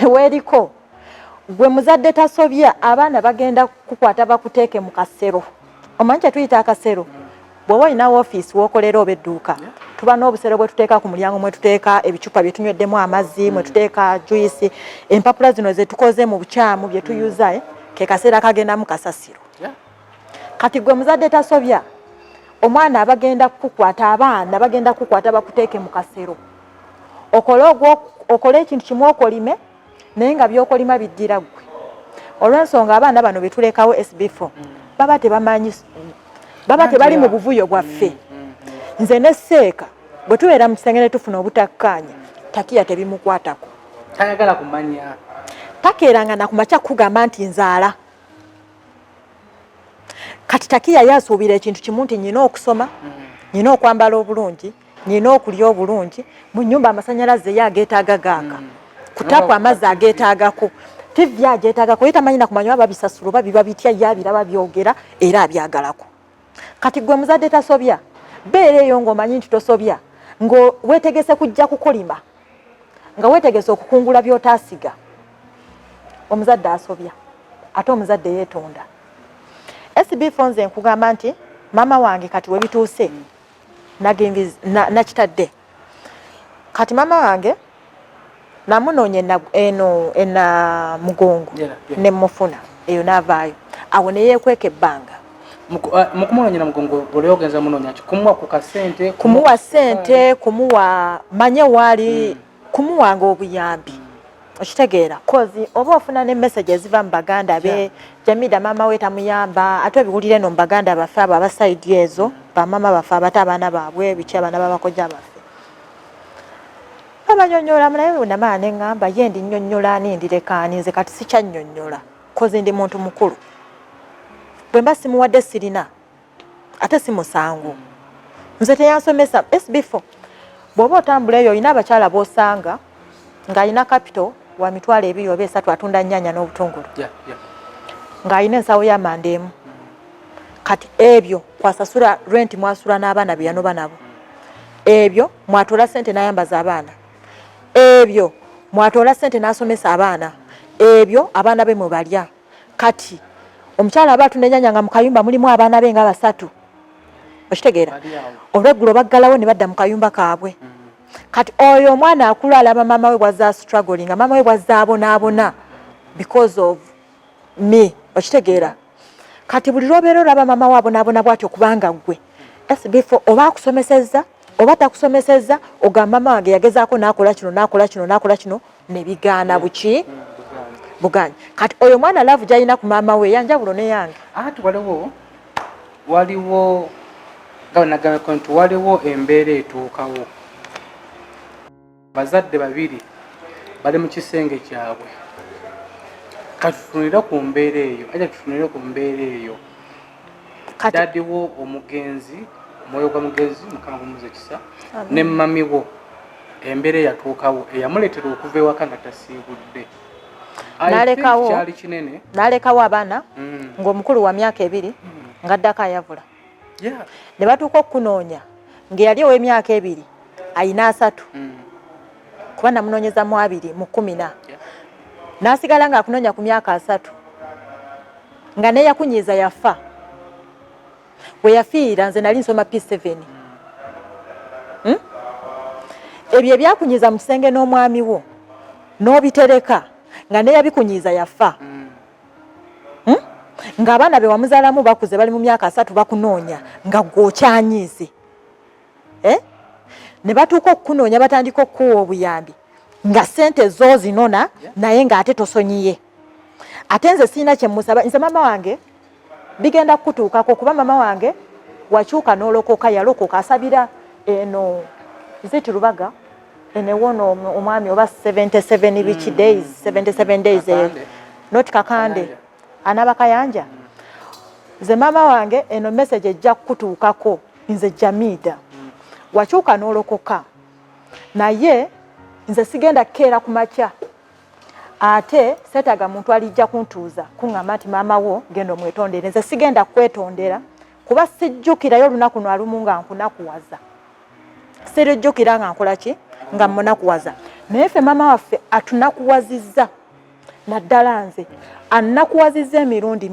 weeriko gwe muzadde tasobya abaana bagenda kukwata bakuteeke mu kasero omanyi kye tuyita akasero bw'oba olina woofiisi w'okolera oba edduuka tuba n'obusero bwe tuteeka ku mulyango mwe tuteeka ebicupa bye tunyweddemu amazzi mwe tuteeka juyisi empapula zino ze tukoze mu bukyamu bye tuyuza ke kaseera kagendamu kasasiro kati gwe muzadde tasobya omwana abagenda kukwata abaana bagenda kukwata bakuteeke mu kasero okole ekintu kimu okolime naye nga byokolima biddira ggwe olw'ensonga abaana bano betulekawo SB4 baba tebamanyi baba tebali mu buvuyo bwaffe nze ne Seeka bwe tubeera mu kisenge ne tufuna obutakkaanya takiya tebimukwatako tayagala kumanya takeeranga na kumakya kugamba nti nzaala kati takiya yasuubira ekintu kimu nti nyina okusoma nyina okwambala obulungi nyina okulya obulungi mu nnyumba amasannyalaze ye ageetaaga gaaka kutapu amazzi ageetaagako tivi ageetaagako ye tamanyi na kumanya oba bisasula oba biba bitya ye abiraba byogera era abyagalako kati gwe muzadde tasobya beera eyo ng'omanyi nti tosobya ng'weetegese kujja kukolima nga weetegese okukungula by'otaasiga omuzadde asobya ate omuzadde yeetonda SB4 nze nkugamba nti maama wange kati we bituuse nakitadde kati maama wange namunoonya eno mugongo ne mufuna eyo n'avaayo awo ne yeekweka ebbanga mukumunoonya na mugongo olyogenza munoonya kumuwa ku kasente kumuwa sente kumuwa manye waali kumuwanga obuyambi okitegeera kozi oba ofuna ne message eziva mu baganda be Jamida maama we tamuyamba ate obiwulire no mu baganda baffe abo abasaidi ezo bamaama baffe abate abaana baabwe biki abaana babakojja baffe abanyonnyola naye namaa ne ŋŋamba ye ndi nnyonnyola ani ndirekaani nze kati sikyannyonnyola kozi ndi muntu mukulu bwe mba simuwadde sirina ate si musango nze teyansomesa SB4 bw'oba otambula eyo olina abakyala b'osanga ng'alina capital wa mitwalo 2 oba 3 atunda nnyaanya n'obutungulu ng'alina ensawo y'amanda emu kati ebyo kwasasula rent mwasula n'abaana bye yanoba nabo ebyo mwatoola ssente n'ayambaza abaana ebyo mwatoola ssente n'asomesa abaana ebyo abaana be mwe balya kati omukyala aba atunda ennyaanya nga mu kayumba mulimu abaana be nga 3 okitegeera olweggulo baggalawo ne badda mu kayumba kaabwe kati oyo omwana akulu alaba maama we bwazza struggling nga maama we bwazza abonaabona because of me okitegeera kati buli lwobeera olaba maama we abonaabona bw'atyo kubanga ggwe SB4 oba akusomesezza oba takusomesezza ogamba maama wange yagezaako n'akola kino ne bigaana buki buganyi kati oyo mwana laavu gy'alina ku maama we yanjawulo ne yange ati waliwo nti waliwo embeera etuukawo bazadde babiri bali mu kisenge kyabwe katutunire ku mbeera eyo aja tutunire ku mbeera eyo dadiwo omugenzi omwoyo gwa mugenzi mukama gumuze kisa ne mami wo embeera eyatuukawo eyamuleetera okuva ewaka nga tasiibudde kyali kinene n'alekawo abaana ng'omukulu wa myaka 2 ng'addako ayavula ne batuuka okukunoonya ng'eyali ow'emyaka 2 ayina 3 kuba namunoonyeza mu 2 mu 14 n'asigala ng'akunoonya ku myaka 3 nga neyakunyiiza yafa bwe yafiira nze nali nsoma P7 ebyo ebyakunyiiza mu kisenge n'omwami wo n'obitereka nga neyabikunyiiza yafa ng'abaana be wamuzaalamu bakuze bali mu myaka 3 bakunoonya nga gw'okyanyiize ne batuuka okukunoonya batandika okukuwa obuyambi nga ssente zo zinona naye ng'ate tosonyiye ate nze sirina kye musaba nze maama wange bigenda kutuukako kuba maama wange wakyuka n'olokoka yalokoka asabira eno nziti Lubaga enewono omwami oba 77 which days 77 days not Kakande anaba Kayanja nze maama wange eno message ejja kutuukako nze Jamida wakyuka n'olokoka naye nze sigenda keera ku makya ate setaga muntu alijja kuntuuza kuŋŋamba nti maama wo genda omwetondere nze sigenda kwetondera kuba sijjukirayo olunaku no alumu nga nkunakuwaza sirijjukira nga nkola ki nga munakuwaza naye ffe maama waffe atunakuwazizza naddala nze annakuwazizza emirundi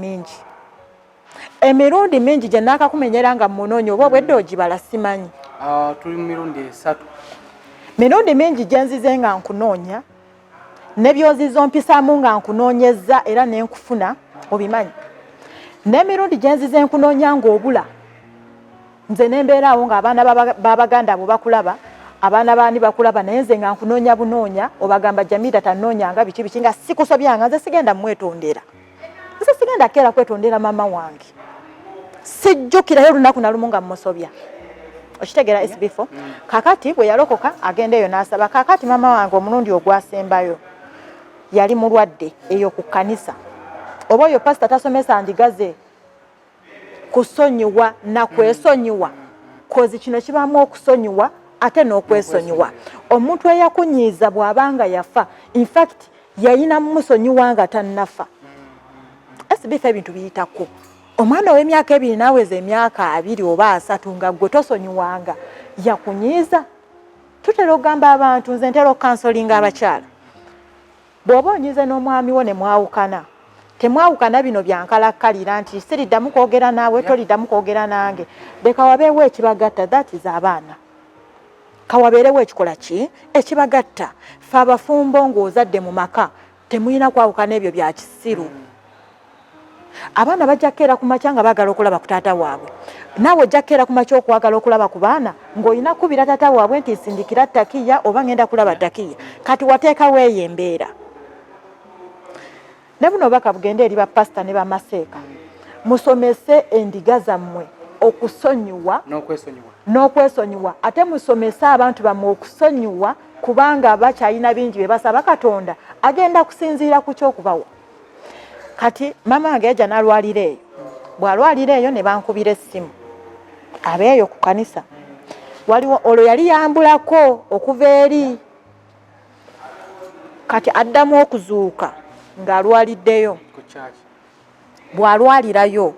mingi gye naakakumenyera nga munoonya oba obwedde ogibala simanyi tuli mu mirundi 3 mirundi mingi gye nzize nga nkunoonya nebyozizo mpisaamu nga nkunoonyezza era nenkufuna obimanyi n'emirundi gye nzize nkunoonya ng'obula nze nembeeraawo ng'abaana b'Abaganda abo bakulaba abaana baani bakulaba naye nze nga nkunoonya bunoonya obagamba Jamida tanoonyanga biki nga sikusobyanga nze sigenda mwetondera nze sigenda keera kwetondera maama wange sijjukirayo olunaku nalumu nga mmusobya okitegeera SB4 kakati bwe yalokoka agenda eyo n'asaba kakati maama wange omulundi ogwasembayo yali mulwadde eyo ku kkanisa oba oyo pasita tasomesa ndigaze kusonyiwa na kwesonyiwa kozi kino kibamu okusonyiwa ate n'okwesonyiwa omuntu eyakunyiiza bw'abanga yafa in fact yayina musonyiwa nga tannafa SB4 ebintu biyitako omwana ow'emyaka 2 naweza emyaka 2 oba 3 nga gwe tosonyiwanga yakunyiiza tutera okugamba abantu nze ntera okansolinga abakyala bw'oba onyize n'omwami wo ne mwawukana temwawukana bino byankalakkalira nti siriddamu kwogera naawe toliddamu kwogera nange leka wabeewo ekibagatta that is abaana kawabeerewo ekikola ki ekibagatta fe abafumbo ng'ozadde mu maka temuyina kwawukana ebyo bya kisiru abaana bajja kkeera ku makya nga baagala okulaba ku taata waabwe naawe ojja kkeera ku makya okwagala okulaba ku baana ng'olina kubira taata waabwe nti nsindikira takiya oba ngenda kulaba takiya kati wateekawo eyo embeera ne buno obubaka bugende eri bapasita ne bamaseeka musomese endiga zammwe okusonyiwa n'okwesonyiwa ate musomese abantu bammwe okusonyiwa kubanga bakyalina bingi bye basaba Katonda agenda kusinziira ku ky'okubawa kati maama wange yajja n'alwalira eyo bw'alwalira eyo ne bankubira essimu abeeyo ku kanisa waliwo olwo yali yambulako okuva eri kati addamu okuzuuka ng'alwaliddeyo bw'alwalirayo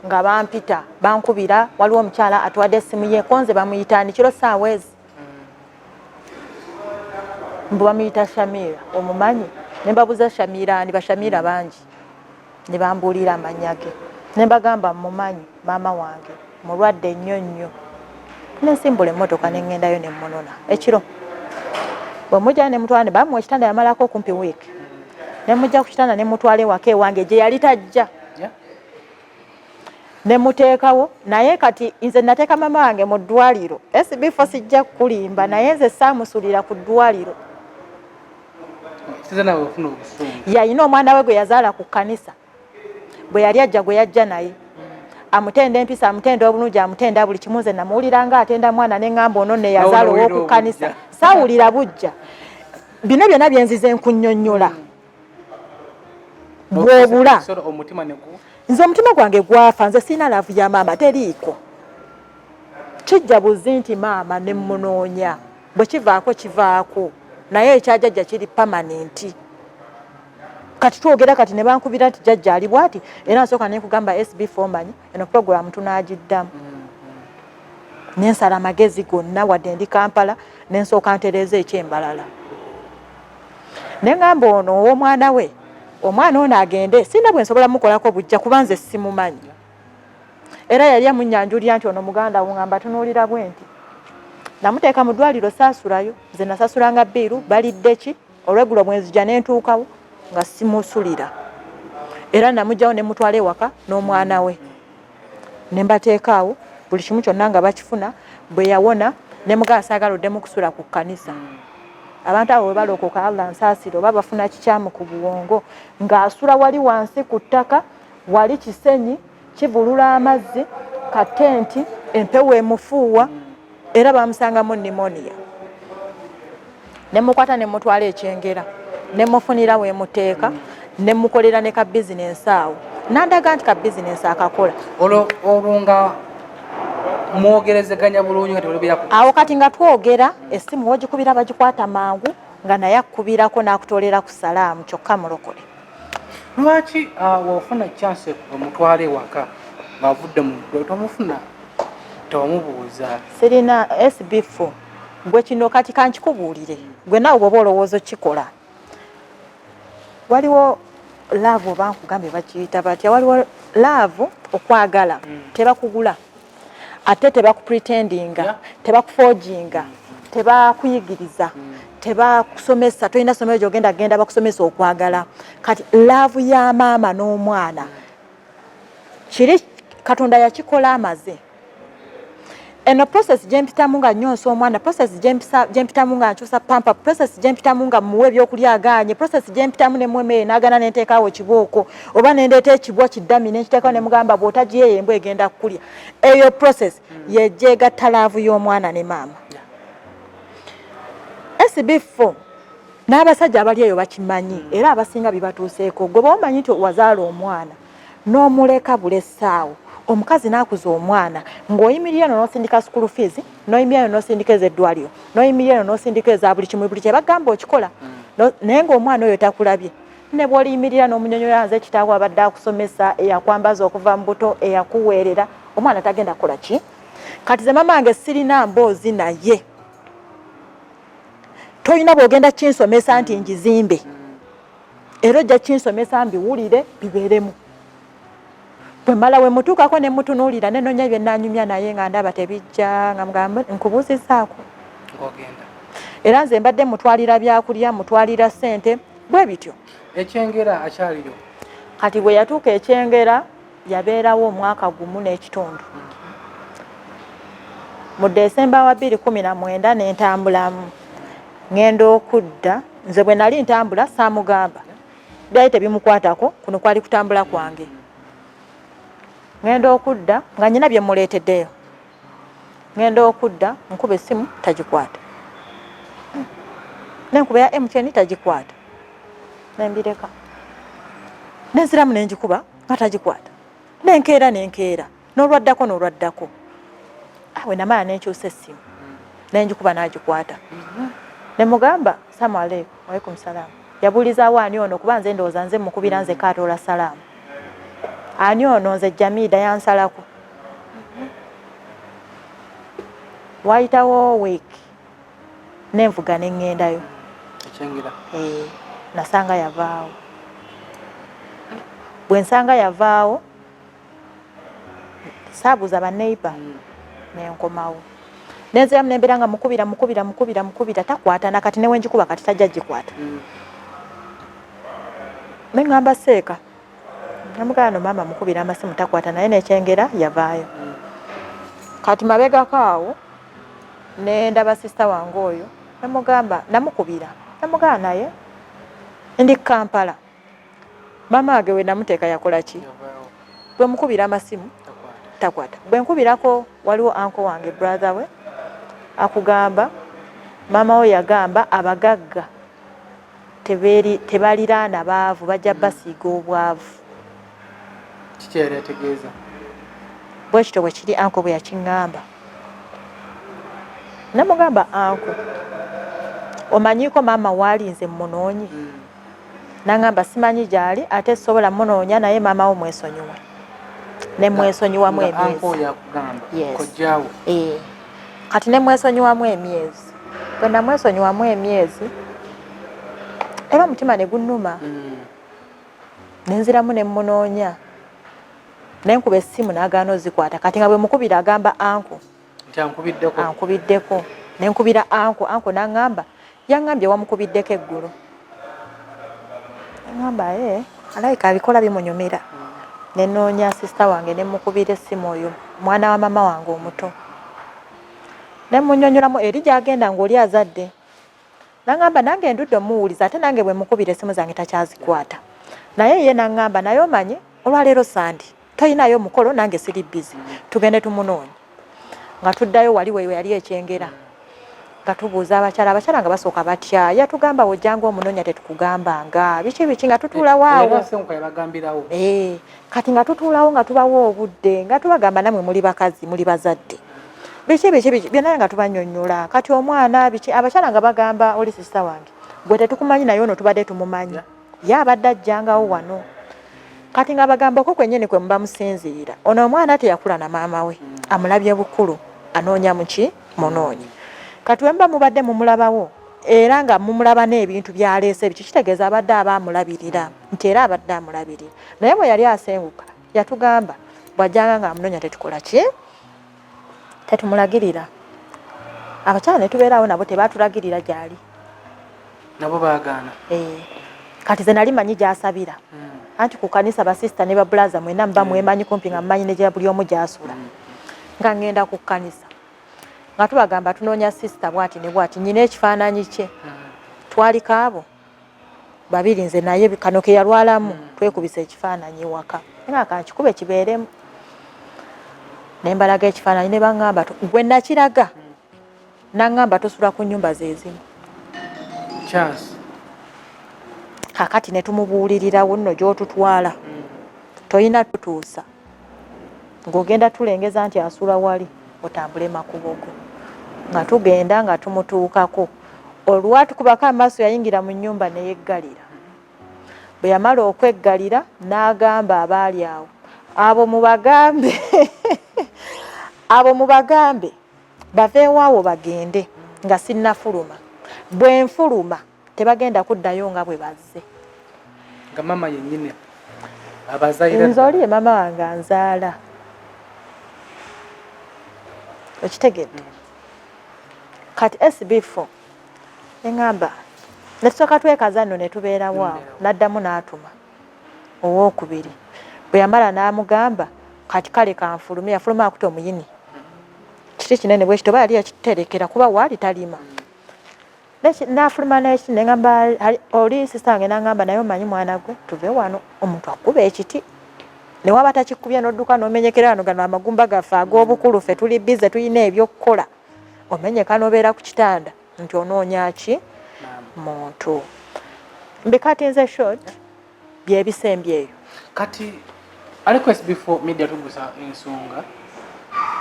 nga bampita bankubira waliwo omukyala atuwadde essimu ye konze bamuyitaani kiro ssaawa ezi mbu bamuyita Shamira omumanyi ne mbabuza Shamira ni Bashamira bangi ne bambuulira amannya ge ne mbagamba mmumanyi maama wange mulwadde nnyo ne nsimbula emmotoka ne ŋŋendayo ne mmunona ekiro bwe mujja ne mutwala ne bamuwa ekitanda yamalako okumpi wiiki ne mujja ku kitanda ne mutwala ewaka ewange gye yali tajja ne muteekawo naye kati nze nateeka maama wange mu ddwaliro SB4 sijja kukulimba naye nze saamusulira ku ddwaliro yayina omwana we gwe yazaala ku kkanisa bwe yali ajja gwe yajja naye amutenda empisa amutenda obulungi amutenda buli kimu nze namuwulira nga atenda mwana ne ŋŋamba ono ne yazaala ow'oku kkanisa saawulira bujja bino byonna byenzize nkunnyonnyola bw'obula nze omutima gwange gwafa nze sirina laavu ya maama teriiko kijja buzi nti maama ne mmunoonya bwe kivaako kivaako naye ekyajjajja kiri pamanenti kati twogera kati ne bankubira nti jjajja ali bw'ati era nsooka ne nkugamba SB4 manyi eno puroguramu tunaagiddamu nensala amagezi gonna wadde ndi Kampala nensooka ntereeza ekyembalala ne ngamba ono ow'omwana we omwana ono agende sina bwe nsobola mukolako bujja kuba nze simumanyi era yali amunnyanjulira nti ono muganda ngamba tunuulira bwe nti namuteeka mu ddwaliro saasulayo nze nasasulanga bbiiru balidde ki olweggulo bwenzija nentuukawo nga simusulira era namugjawo ne mutwala ewaka n'omwana we ne mbateekaawo buli kimu kyonna nga bakifuna bwe yawona ne mugamba saagaluddemu kusula ku kkanisa abantu abo bwe balokoka Allah nsaasiro oba bafuna kikyamu ku buwongo ng'asula wali wansi ku ttaka wali kisenyi kivulula amazzi katenti empewo emufuuwa era bamusangamu pneumonia ne mukwata ne mutwala ekyengera ne mufunira we muteeka ne mukolera ne ka bizinensi awo nandaga nti ka bizinensi akakola olwo nga mwogerezeganya bulungi kati olubira awo kati nga twogera essimu wogikubira bagikwata mangu nga naye akubirako n'akutolera ku salaamu kyokka mulokole lwaki wofuna chance omutwala ewaka ng'avudde mu tomufuna tomubuuza sirina SB4 gwe kino kati kankikubuulire gwe naawe bw'oba olowooza okikola waliwo laavu oba nkugambe bakiyita batya waliwo laavu okwagala tebakugula ate tebakupretendinga tebakufoginga tebakuyigiriza tebakusomesa tolina somero gyogenda bakusomesa okwagala kati laavu ya maama n'omwana kiri Katonda yakikola amaze eno process gyempitamu nga nyonsa omwana process gyempitamu nga nkyusa pampa process gyempitamu nga muwe ebyokulya aganye process gyempitamu ne mwemeye n'agana nenteekaawo kibooko oba nendeeta ekibwa kiddami nenkiteekawo ne mugamba bw'otagiyeyo embwa egenda kukulya eyo process yegyegatta laavu y'omwana ne maama SB4 n'abasajja abali eyo bakimanyi era abasinga bibatuuseeko gwe bwomanyi nti wazaala omwana n'omuleka bula essaawo omukazi n'akuza omwana ng'oyimirira eno n'osindika school fees n'oyimirira eno n'osindika ez'eddwaliro n'oyimirira eno n'osindika eza buli kimu buli kye bagamba okikola naye ng'omwana oyo takulabye ne bw'oliyimirira n'omunyonyola nze kitaawo abadde akusomesa eyakwambaza okuva mu buto eyakuweerera omwana tagenda kukola ki kati ze mama wange sirina mboozi naye toyina bw'ogenda kinsomesa nti njizimbe era ojja kinsomesa mbiwulire bibeeremu bwe mala we mutuukako ne mutunuulira ne nonya bye nanyumya naye nga ndaba tebijja nga mugamba nkubuuzizaako era nze mbadde mutwalira byakulya mutwalira ssente bwe bityo ekyengera akyaliyo kati bwe yatuuka ekyengera yabeerawo omwaka gumu n'ekitundu mu Desemba wa 2019 n'entambulamu ngenda okudda nze bwe nali ntambula saamugamba byali tebimukwatako kuno kwali kutambula kwange ngenda okudda nga nyina bye muleeteddeyo ngenda okudda nkuba essimu tagikwata nenkuba ya MTN tagikwata nembireka nenziramu nengikuba nga tagikwata nenkeera n'olwaddako awe namala nenkyusa essimu nengikuba n'agikwata nemugamba salamu aleikum waalaikum salaam yabuulizaawo ani ono kuba nze ndowooza nze mukubira nze kaatoola salaamu ani ono nze Jamida yansalako wayitawo week nenvuga neŋŋendayo nasanga yavaawo bwe nsanga yavaawo saabuuza banneiba nenkomawo nenziramu nembeera nga mukubira takwata nakati newe njikuba kati tajja gikwata neŋŋamba seeka namugano mama mukubira amasimu takwata naye nekyengera yavaayo kati mabegako awo nendaba sista wange oyo namugamba namukubira namugana naye ndi Kampala mama wange we namuteeka yakola ki bwe mukubira amasimu takwata bwe nkubirako waliwo anko wange brother we akugamba maama we yagamba abagagga tebaliraana baavu bajja basiiga obwavu. Kiki yali ategeeza? Bwe kityo bwe kiri anko bwe yakiŋŋamba. Namugamba anko, omanyiko maama waali nze munoonyi? Nangamba simanyi gyali ate sobola munoonya naye maama wo mwesonyiwa. Ne mwesonyiwamu emyezi. Anko yakugamba. Yes. Kojjaawo. Kati ne mwesonyiwamu emyezi. Bwe namwesonyiwamu emyezi era omutima ne gunnuma. Ne nziramu ne munoonya. Ne nkuba essimu n'agaana ozikwata. Kati nga bwe mukubira agamba anko. Nti ankubiddeko. Ankubiddeko. Ne nkubira anko. Anko n'aŋŋamba yaŋŋambye wamukubiddeko eggulo. Ngamba alayika abikola bimunyumira. Ne nnoonya sisita wange ne mukubira essimu oyo mwana wa maama wange omuto. Ne munnyonnyolamu eri gy'agenda ng'oli azadde. N'aŋŋamba nange ndudde omuwuliza ate nange bwe mukubira essimu zange takyazikwata. Naye ye n'aŋŋamba naye omanyi olwaleero sandi toyinayo mukolo nange siri bizi tugende tumunoonya. Nga tuddayo wali we yali ekyengera. Nga tubuuza abakyala nga basooka batya yatugamba wojjanga omunoonya tetukugambanga biki nga tutuula waawo. Kati nga tutuulawo nga tubawo obudde nga tubagamba namwe muli bakazi muli bazadde biki byonna nga tubannyonnyola. Kati omwana biki abakyala nga bagamba oli sisita wange gwe tetukumanyi naye ono tubadde tumumanyi ye abadde ajjangawo wano. Kati nga bagamba okwo kwennyini kwe muba musinziira ono omwana teyakula na maama we amulabye bukulu anoonya muki munoonyi. Kati wemba mubadde mumulabawo era nga mumulaba n'ebintu byaleese biki kitegeeza abadde abaamulabirira nti era abadde amulabirira. Naye bwe yali asenguka yatugamba bw'ajjanga nga amunoonya tetukola ki tetumulagirira. Abakyala ne tubeerawo nabo tebaatulagirira gy'ali. Nabo baagaana. Kati ze nali manyi gy'asabira. Anti ku kanisa basisita ne babulaza mwena muba mwemanyi kumpi nga mmanyi ne gya buli omu gy'asula. Nga ngenda ku kanisa. Nga tubagamba tunoonya sisita bw'ati ne bw'ati nyina ekifaananyi kye. Twaliko abo babiri nze naye kano ke yalwalamu twekubisa ekifaananyi waka. Nga kankikube kibeeremu. Ne mbalaga ekifaananyi ne baŋŋamba gwe nakiraga n'aŋŋamba tosula ku nnyumba ze zimu. Kakati ne tumubuulirirawo nno gy'otutwala toyina tutuusa ng'ogenda tulengeza nti asula wali otambule makubo go. Nga tugenda nga tumutuukako olwatukubako amaaso yayingira mu nnyumba ne yeggalira. Bwe yamala okweggalira n'agamba abaali awo abo mubagambe baveewaawo bagende nga sinnafuluma. Bwe nfuluma tebagenda kuddayo nga bwe bazze. Nga mama yennyini abazaira. Nze oli ye maama wange anzaala. Okitegedde? Kati SB4 eŋŋamba ne tusooka twekaza nno ne tubeerawo awo n'addamu n'atuma owookubiri. Bwe yamala n'amugamba kati kale kanfulume yafuluma akuta omuyini. Kiti kinene bwe kityo yali yakiterekera kuba waali talima. N'afuluma n'ekiti ne ŋŋamba oli sisita wange n'aŋŋamba naye omanyi mwana gwe tuve wano omuntu akuba ekiti. Ne waba takikubye n'odduka n'omenyekera wano gano amagumba gaffe ag'obukulu ffe tuli bize tulina ebyokkola. Omenyeka n'obeera ku kitanda nti onoonya ki muntu. Mbikati nze short byebisembye eyo. Kati aliko SB4 media tugusa ensonga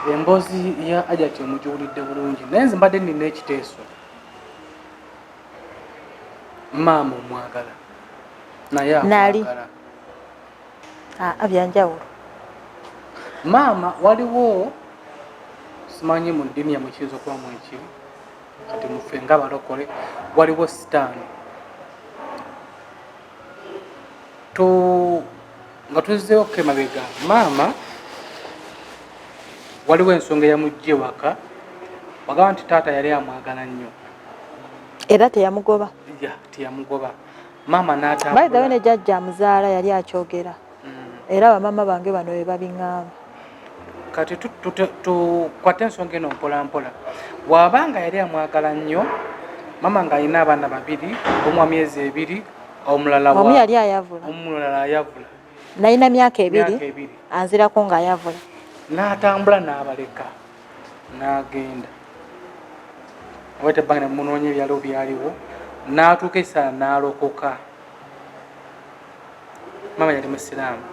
emboozi ya ajati omugiwulidde bulungi naye nze mbadde nina ekiteeso. Maama omwagala naye akwagala. Byanjawulo. Maama waliwo simanyi mu ddiini yammwe kiyinza okuba mu ekiri kati muffe nga balokole waliwo sitaani nga tuzzeewo kemabega maama waliwo ensonga eyamugye waka bagamba nti taata yali amwagala nnyo era teyamugoba. Teyamugoba. Maama n'atambula. By the way ne jjajja amuzaala yali akyogera. Era bamama bange bano be babiŋŋamba. Kati tukwate ensonga eno mpola mpola. Bw'abanga yali amwagala nnyo mama ng'alina abaana babiri omu wa myezi 2 omulala omu yali ayavula. Omulala ayavula. Nalina myaka 2 anzirako ng'ayavula. N'atambula n'abaleka n'agenda. wete bangana munonye byalo byaliwo n'atuuka essala n'alokoka. Maama yali musiraamu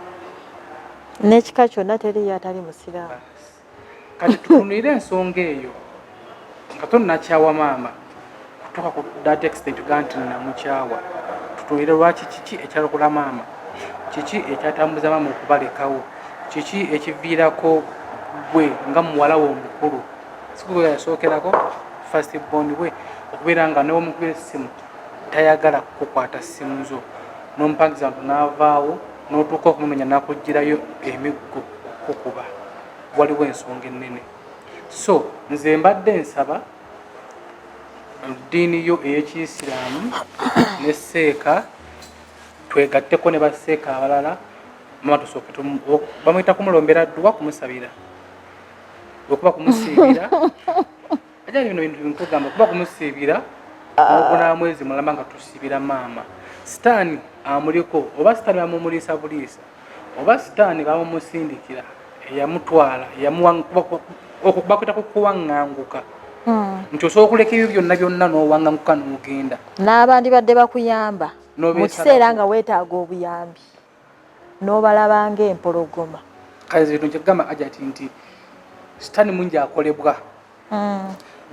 n'ekika kyonna teri yatali musiraamu. Kati tutunulire ensonga eyo nga tonnakyawa maama kutuuka ku that extent ga nti namukyawa. Tutunulire lwaki kiki ekyalokola maama, kiki ekyatambuza maama okubalekawo, kiki ekiviirako gwe nga muwala we omukulu sikugwe yasookerako first born we okubeera nga newomukubira essimu tayagala kukwata ssimu zo n'omupangiza ntu n'avaawo n'otuuka okumunonya n'akugirayo emiggo kukuba. Waliwo ensonga ennene. So nze mbadde nsaba ddiini yo ey'Ekiyisiraamu ne seeka twegatteko ne baseeka abalala. Mama tusooke bamuyita kumulombera dduwa kumusabira okuba kumusiibira ajali bino bintu binkugamba kuba kumusiibira okuna mwezi mulamba nga tusiibira maama. Sitaani amuliko oba sitaani bamumuliisa buliisa oba sitaani bamumusindikira eyamutwala bakwita ku kuwaŋŋanguka nti osobola okuleka ebyo byonna byonna n'owaŋŋanguka n'ogenda n'abandi badde bakuyamba mu kiseera nga weetaaga obuyambi n'obalaba ng'empologoma. kale zintu nkyegamba ajati nti sitaani mungi akolebwa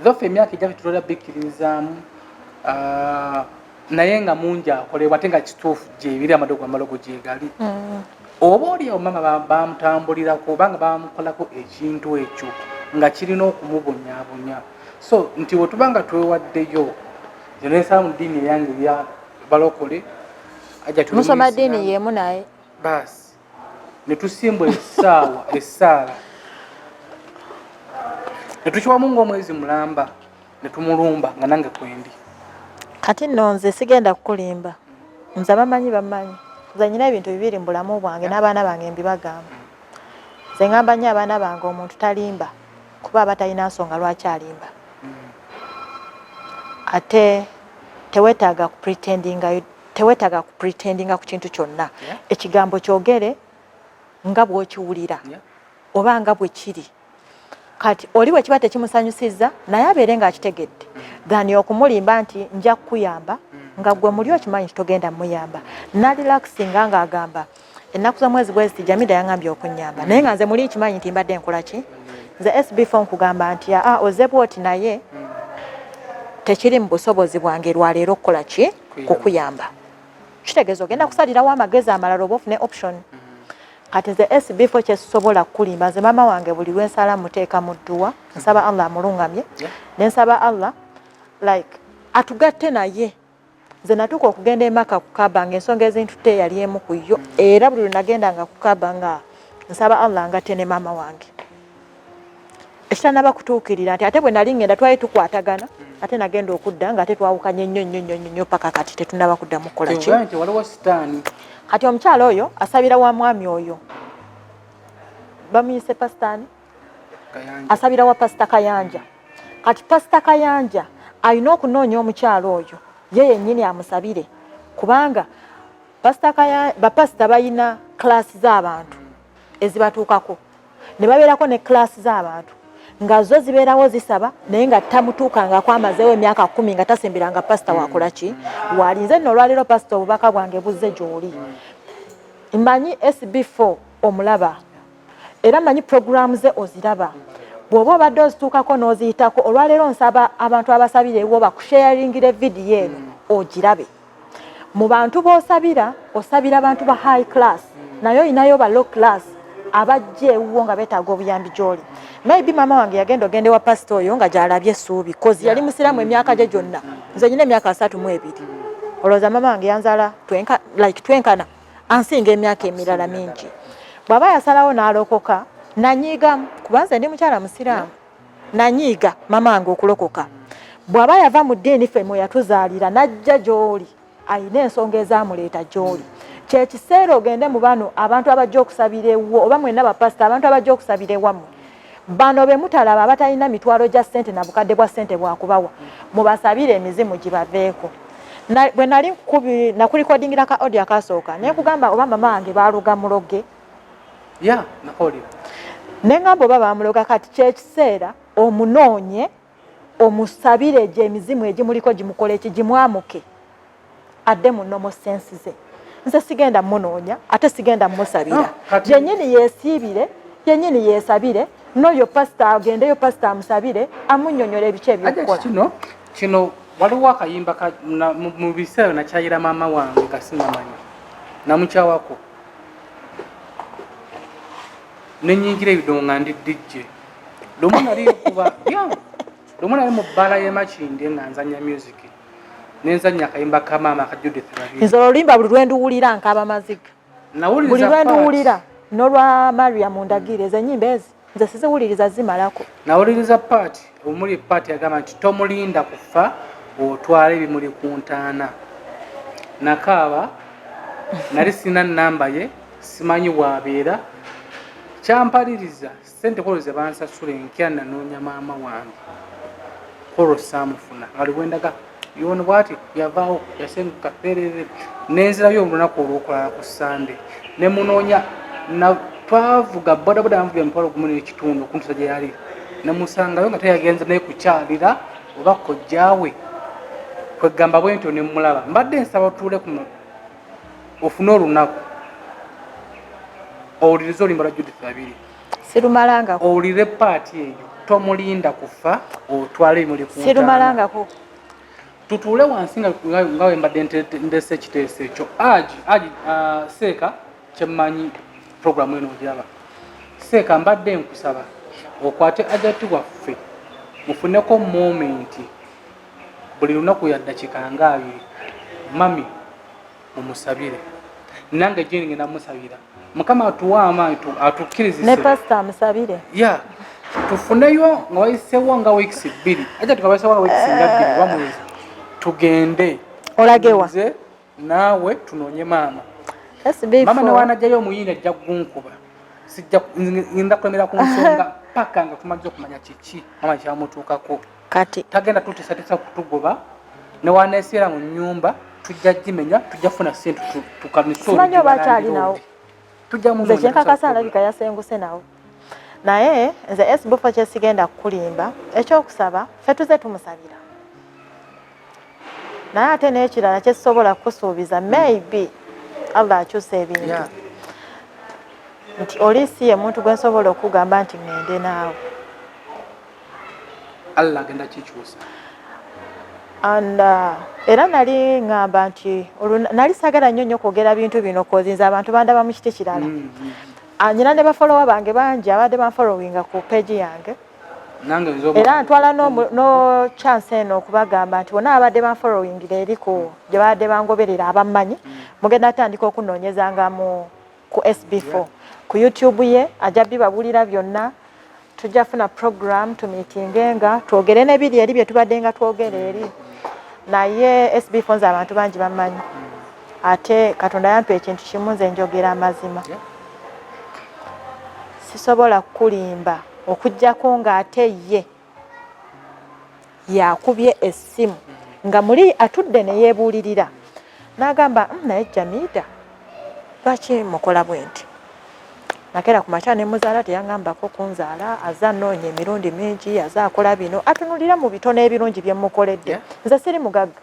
thofe emyaka ejja tutola bikkirizaamu naye nga mungi akolebwa ate nga kituufu gyebiri amalogo gyegali. Oba oliawo maama bamutambulirako oba nga bamukolako ekintu ekyo nga kirina okumubonyaabonya. So nti bwe tuba nga twewaddeyo zenesaba mu ddiini eyange ya balokole musoma ddiini yeemu naye baasi ne tusimbwa essaala ne tukiwamu ng'omwezi mulamba ne tumulumba nga nange kwendi. Kati nno nze sigenda kukulimba, nze abamanyi bamanyi, nze nyina ebintu bibiri mu bulamu bwange n'abaana bange mbibagamba. Nze ngamba nnyo abaana bange omuntu talimba kuba aba talina nsonga lwaki alimba. Ate teweetaaga kupretendinga ku kintu kyonna. Ekigambo kyogere nga bw'okiwulira oba nga bwe kiri. Kati oli bwe kiba tekimusanyusizza naye abeere ng'akitegedde dhani okumulimba nti nja kukuyamba nga gwe muli okimanyi togenda muyamba. Nalirakisinga ng'agamba ennaku z'omwezi gwezi Jamida yangambye okunyamba naye nga nze muli kimanyi nti mbadde nkola ki. Nze SB4 nkugamba nti oze bwoti naye tekiri mu busobozi bwange lwaleero okukola ki kukuyamba. Kitegeeza ogenda kusalirawo amagezi amalala oba ofune option. Kati nze SB4 kyesobola kukulimba nze maama wange buli lwensala muteeka mu dduwa nsaba Allah amulungamye nensaba Allah atugatte naye. Nze natuuka okugenda emaka kukaba ng'ensonga ezintute yali emu ku yo era buli lwe nagendanga kukaba nga nsaba Allah ngatte ne maama wange. Ekitanaba kutuukirira nti ate bwe nali ngenda twali tukwatagana ate nagenda okudda nga ate twawukanye nnyo paka kati tetunaba kuddamu kukola ki. Kati omukyala oyo asabira wa mwami oyo bamuyise pasitaani asabira wa pasita Kayanja. Kati pasita Kayanja alina okunoonya omukyala oyo ye yennyini amusabire kubanga bapasita balina klasi z'abantu ezibatuukako ne babeerako ne klasi z'abantu nga zo zibeerawo zisaba naye nga tamutuukangako amazeewo emyaka 10 nga tasimbiranga pasita wakola ki walinze nno olwaleero pasita obubaka bwange buzze gy'oli. Mmanyi SB4 omulaba era mmanyi programu ze oziraba bw'oba obadde ozituukako n'oziyitako olwaleero nsaba abantu abasabirewo bakusharingire vidiyo eno ogirabe. Mu bantu b'osabira osabira abantu ba high class naye olinayo ba low class abajjeewo nga beetaaga obuyambi gy'oli. Maybe maama wange yagenda ogende wa pasita oyo nga gy'alabye essuubi kozi yali musiramu emyaka gye gyonna nze nyina emyaka 32. Olowooza maama wange yanzala twenkana ansinga emyaka emirala mingi. Bw'aba yasalawo n'alokoka nanyiigamu kuba nze ndi mukyala musiraamu nanyiiga maama wange okulokoka. Bw'aba yava mu ddiini ffe mwe yatuzaalira n'ajja gy'oli ayina ensonga ezaamuleeta gy'oli. Kyekiseera ogende mu bano abantu abajja okusabira ewwo oba mwenna bapasita abantu abajja okusabira ewammwe bano be mutalaba abatalina mitwalo gya ssente na bukadde bwa ssente bwakubawa mubasabire emizimu gibaveeko. Bwe nali nakulikodingira ka audio akasooka naye kugamba oba maama wange baaluga muloge nakolera ne ngamba oba baamuloga. Kati kyekiseera omunoonye omusabire gye emizimu egimuliko gimukole ekigimwamuke adde mu nomo sensi ze. Nze sigenda munoonya ate sigenda musabira. Yennyini yeesiibire, yennyini yeesabire, n'oyo pasita agendeyo pasita amusabire amunnyonnyola ebiki ebyokukola. Kino waliwo akayimba mu biseera nakyayira maama wange kasinamanya namukyawako nenyingira ebidomo nga ndi dijje lumu nali mu bbaala y'emakinde nga nzanya music nenzanya akayimba ka maama ka Judith Rabi. Nze oluyimba buli lwe nduwulira nkaba maziga. Buli lwe nduwulira n'olwa Maria Mundagire ezo ennyimba ezi nze siziwuliriza zimalako. Nawuliriza paati omuli paati yagamba nti tomulinda kufa otwala ebimuli ku ntaana. Nakaaba nali sina nnamba ye simanyi waabeera kyampaliriza ssente kolo ze bansasula enkya nanoonya maama wange kolo saamufuna ali bwendaga yono bwati yavaawo yasenguka perere nenzirayo olunaku olwokulala ku Sande ne munoonya twavuga bodaboda yanvuga emitwalo gumu n'ekitundu okuntusa gye yali nemusangayo nga teyagenze naye kukyalira oba kojjaawe kwegamba bwe ntyo ne mulaba mbadde nsaba tuule kuno ofune olunaku owuliriza oluyimba lwa Judith Abiri sirumalangako owulire paati eyo tomulinda kufa otwale ebimuli ku sirumalangako tutuule wansi nga we mbadde ndese ekiteeso ekyo aji seeka kyemmanyi programu eno ogiraba seeka mbadde nkusaba okwate ajati waffe mufuneko momenti buli lunaku ya ddakiika nga 2 mami mumusabire nange gye ngenda musabira Mukama atuwa amaanyi atukkirize ne pastor amusabire tufuneyo nga wayiseewo nga weeks 2 ajja tukabayiseewo nga weeks nga 2 oba mwezi tugende olagewa nze naawe tunoonye maama SB4 maama newanajjayo omuyindi ajja gunkuba sijja ngenda kulemera ku nsonga paka nga tumaze okumanya kiki maama kyamutuukako kati tagenda tutisatisa kutugoba newaneeseera mu nnyumba tujja gimenya tujja funa ssente tukamisooli simanyi oba akyalinawo tujja nze kyenkakasa alabika yasenguse nawo naye nze SB4 kyesigenda kukulimba ekyokusaba ffe tuze tumusabira naye ate n'ekirala kyesobola kukusuubiza maybe Allah akyusa ebintu nti oliisi ye muntu gwe nsobola okugamba nti ngende naawe Allah agenda kikyusa and era nali ngamba nti nali sagala nnyo kwogera bintu bino kozinza abantu bandaba mu kiti kirala nyina ne bafolowa bange bangi abadde banfollowinga ku page yange era ntwala no chance eno okubagamba nti bonna abadde banfollowingira eriko gye badde bangoberera abammanyi mugenda atandika okunoonyezanga ku SB4 ku YouTube ye ajja bibabulira byonna tujja funa program tumitingenga twogere n'ebiri eri bye tubadde nga twogera eri naye SB4 nze abantu bangi bammanyi ate Katonda yampa ekintu kimu nze njogera amazima sisobola kukulimba okujjako ng'ate ye yakubye essimu nga muli atudde ne yeebuulirira n'agamba naye Jamida lwaki mukola bwe nti nakera ku makya ne muzaala teyangambako kunzaala azza nnoonya emirundi mingi azza akola bino atunulira mu bitono ebirungi bye mukoledde nze siri mugagga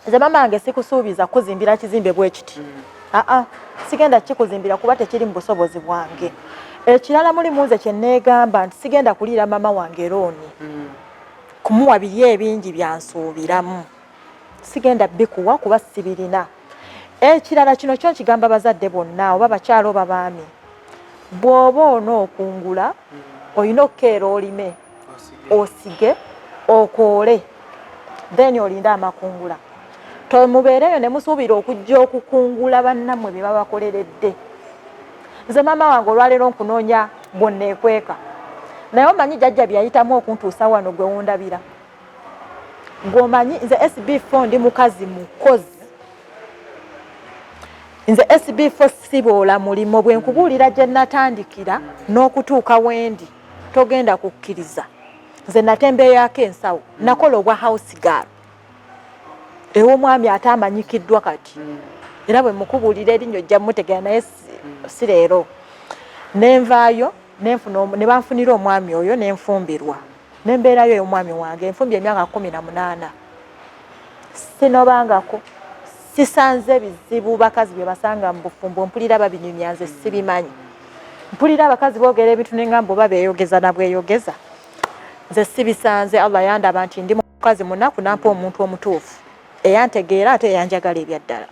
nze maama wange sikusuubiza kuzimbira kizimbe bwe kiti sigenda kikuzimbira kuba tekiri mu busobozi bwange ekirala muli munze kye neegamba nti sigenda kuliira maama wange rooni kumuwa biri ebingi byansuubiramu sigenda bikuwa kuba sibirina ekirala kino kyo nkigamba bazadde bonna oba bakyala oba baami bw'oba onookungula olina okukeera olime osige okoole then olinde amakungula tomubeereyo ne musuubira okujja okukungula bannammwe bye babakoleredde nze maama wange olwaleero nkunoonya bwonneekweka naye omanyi jjajja byayitamu okuntuusa wano gwe wundabira gw'omanyi nze SB4 ndi mukazi mukozi nze SB4 siboola mulimo bwe nkubuulira gye natandikira n'okutuuka wendi togenda kukkiriza nze natembeeyako ensawo nakola obwa house girl ew'omwami ate amanyikiddwa kati era bwe mukubuulira erinnya ojja mutegeera naye si leero nenvaayo ne banfunira omwami oyo nenfumbirwa nembeerayo ey'omwami wange enfumbye emyaka 18 sinobangako sisanze bizibu bakazi bye basanga mu bufumbo mpulira babinyumya nze sibimanyi mpulira abakazi boogera ebintu n'engamba oba beeyogeza na bweyogeza nze sibisanze Allah yandaba nti ndi mukazi munaku nampa omuntu omutuufu eyantegeera ate eyanjagala ebyaddala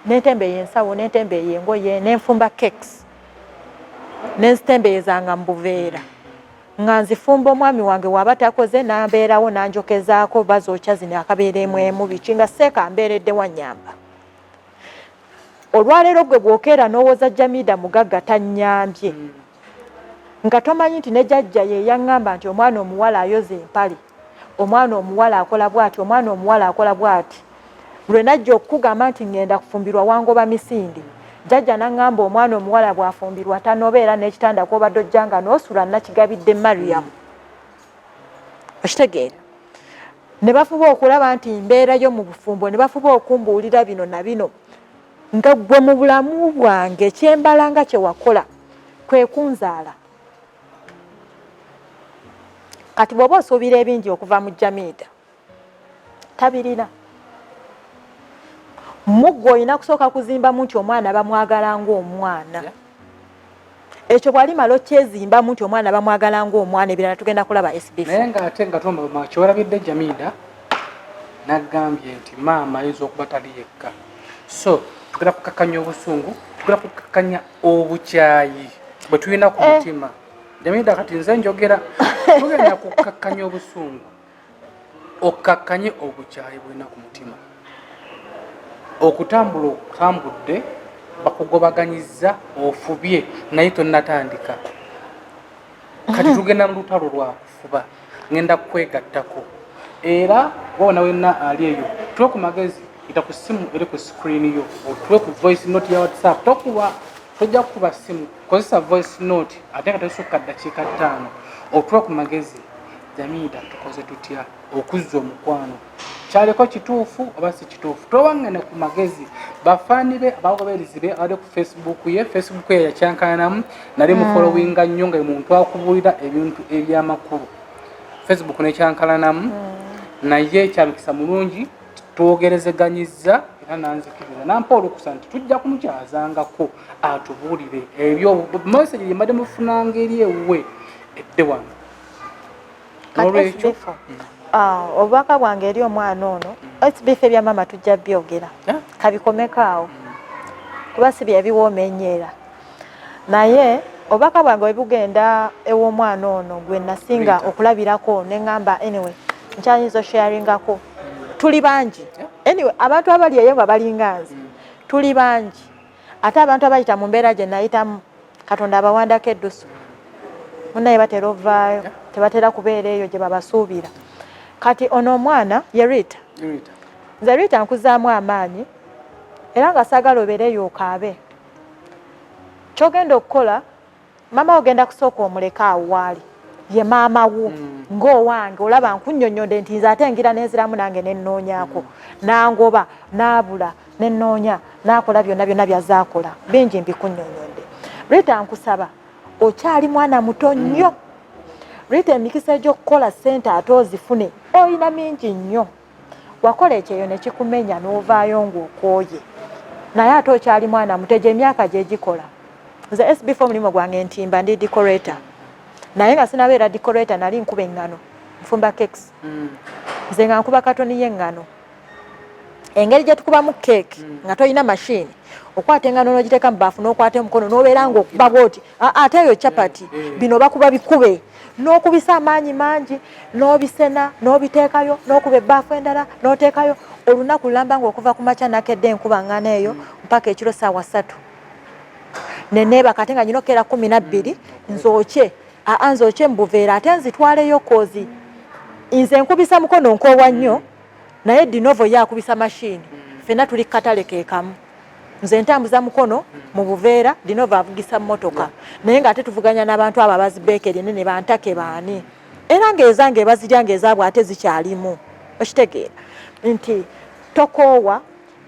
nentembeeyo ensawo nentembeeyo engoye nenfumba cakes nenzitembeeyezanga mu buveera nga nzifumba omwami wange waba takoze nambeerawo nanjokezaako bazookya zino akabeeremu emu biki nga seeka mbeeredde wanyamba olwaleero gwe bwokeera n'owoza Jamida mugagga tannyambye nga tomanyi nti ne jjajja ye yaŋŋamba nti omwana omuwala ayoza empale omwana omuwala akola bw'ati omwana omuwala akola bw'ati lwe najja okukugamba nti ŋŋenda kufumbirwa wangoba misindi jjajja n'aŋŋamba omwana omuwala bw'afumbirwa tanobeera n'ekitanda kw'obadde ojjanga n'osula nakigabidde Mariam okitegeera ne bafuba okulaba nti mbeerayo mu bufumbo ne bafuba okumbuulira bino na bino nga gwe mu bulamu bwange kyembalanga kye wakola kwe kunzaala kati bw'oba osuubira ebingi okuva mu Jamida tabirina muggo olina kusooka kuzimbamu nti omwana bamwagala ng'omwana ekyo bwalimala okyezimbamu nti omwana bamwagala ng'omwana ebirala tugenda kulaba SB4 naye ng'ate nga tomba kyewalabidde Jamida naggambye nti maama ayinza okuba tali yekka so tugenda kukakkanya obusungu tugenda kukakkanya obukyayi bwe tulina ku mutima Jamida kati nze njogera tugenda kukakkanya obusungu okkakkanye obukyayi bulina ku mutima okutambula okutambudde bakugobaganyiza ofubye naye tonnatandika kati tugenda mu lutalo lwa kufuba ngenda kwegattako era wona wenna ali eyo tuwe ku magezi ita ku simu eri ku screen yo otuwe ku voice note ya WhatsApp tokuba tojja kuba simu kozesa voice note ate nga tesukka ddakiika 5 otuwe ku magezi Jamida tukoze tutya okuzza omukwano kyaleko kituufu oba si kituufu tobangane ku magezi bafaanire abagoberezi ali ku Facebook ye yakyankalanamu nali mu followinga nnyo nga muntu akubuulira ebintu eby'amakulu Facebook nekyankalanamu naye kyalukisa mulungi twogerezeganyizza era nanzikiriza nampa olukusa nti tujja kumukyazangako atubuulire ebyo message gye mbadde mufunanga eri ewuwe edde wano olwekyo obubaka bwange eri omwana ono SB4 bya mama tujja byogera kabikomekaawo kuba si bye biwoomenyeera naye obubaka bwange bwe bugenda ew'omwana ono gwe nasinga okulabirako ne ŋŋamba anyway nkyayinza osharingako tuli bangi anyway abantu abali eyo nga balinga nze tuli bangi ate abantu abayita mu mbeera gye nayitamu Katonda abawandako eddusu munaye batera ovaayo tebatera kubeera eyo gye babasuubira kati ono omwana ye Rita nze Rita nkuzaamu amaanyi era nga saagala obeereyo okaabe kyogenda okukola mama ogenda kusooka omuleka awo waali ye maama wo ng'owange olaba nkunnyonnyonde nti nze ate ngira nenziramu nange nennoonyaako nangoba naabula nennoonya naakola byonna byonna byazaakola bingi mbikunnyonnyonde Rita nkusaba okyali mwana muto nnyo Rita emikisa egy'okukola ssente ate ozifune oyina mingi nnyo wakola ekyeyo ne kikumenya n'ovaayo ng'okooye naye ate okyali mwana muto gye emyaka gye gikola nze SB4 mulimu gwange ntimba ndi decorator naye nga sinabeera decorator nali nkuba eŋŋano nfumba cakes nze nga nkuba katoni y'eŋŋano engeri gye tukubamu cake nga toyina machine okwata eŋŋano n'ogiteeka mu baafu n'okwata emukono n'obeera ng'okuba bw'oti ate eyo chapati bino bakuba bikube n'okubisa amaanyi mangi n'obisena n'obiteekayo n'okuba ebbaafu endala n'oteekayo olunaku lulamba ng'okuva ku makya nakedde enkuba ŋŋano eyo mpaka ekiro ssaawa 3 neneebaka ate nga nyina okkeera 12 nzookye nzookye mu buveera ate nzitwaleyo kozi nze nkubisa mukono nkoowa nnyo naye dinovo ye akubisa mashini ffenna tuli katale keekamu nze ntambuza mukono mu buveera dinovo avugisa mmotoka naye ng'ate tuvuganya n'abantu abo abazibeekeri ne bantake baani era ng'ezange bazirya ng'ezaabwe ate zikyalimu okitegeera nti tokoowa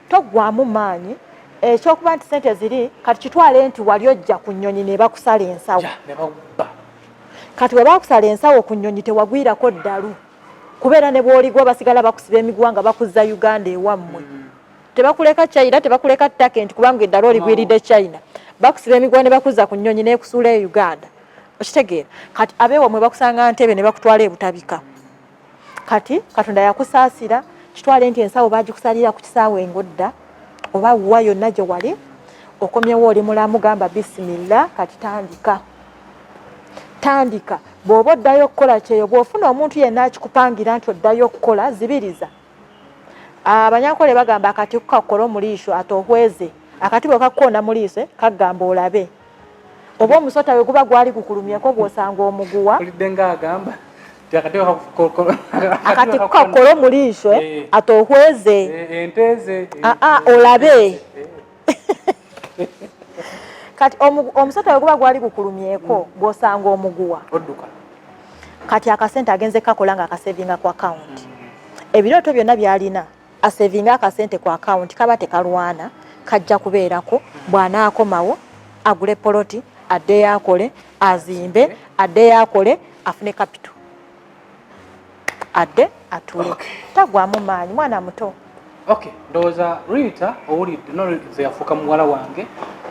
toggwamu maanyi ekyokuba nti sente ziri kati kitwale nti wali ojja ku nnyonyi ne bakusala ensawo kati bwe bakusala ensawo ku nnyonyi tewagwirako ddalu kubeera ne bw'oligwa basigala bakusiba emiguwa nga bakuzza Uganda ewammwe tebakuleka China tebakuleka Takent kubanga eddala oligwiridde China bakusiba emiguwa ne bakuzza ku nnyonyi n'ekusuula e Uganda okitegeera kati abeewamwe bakusanga Ntebe ne bakutwala ebutabika kati Katonda yakusaasira kitwale nti ensawo bagikusalira ku kisaawe engodda oba wuwa yonna gye wali okomyewo oli mulamu gamba bisimilla kati tandika bw'oba oddayo okukola kyeyo bw'ofuna omuntu yenna akikupangira nti oddayo okukola zibiriza abanyankole bagamba akati kukakola omuliisho ate ohweze akati bwe kakkoona mu liiso kagamba olabe oba omusota we guba gwali gukulumyeko bw'osanga omuguwa akati kukakola omuliisho ate ohweze olabe kati omusota we guba gwali gukulumyeko bw'osanga omuguwa kati akasente agenze kakola nga akasevinga ku akawunti ebirooto byonna byalina asevinga akasente ku akawunti kaba tekalwana kajja kubeerako bw'anaakomawo agule poloti addeyo akole azimbe addeyo akole afune kapito adde atule tagwamu maanyi mwana muto ndowooza Rita owulidde nze yafuuka muwala wange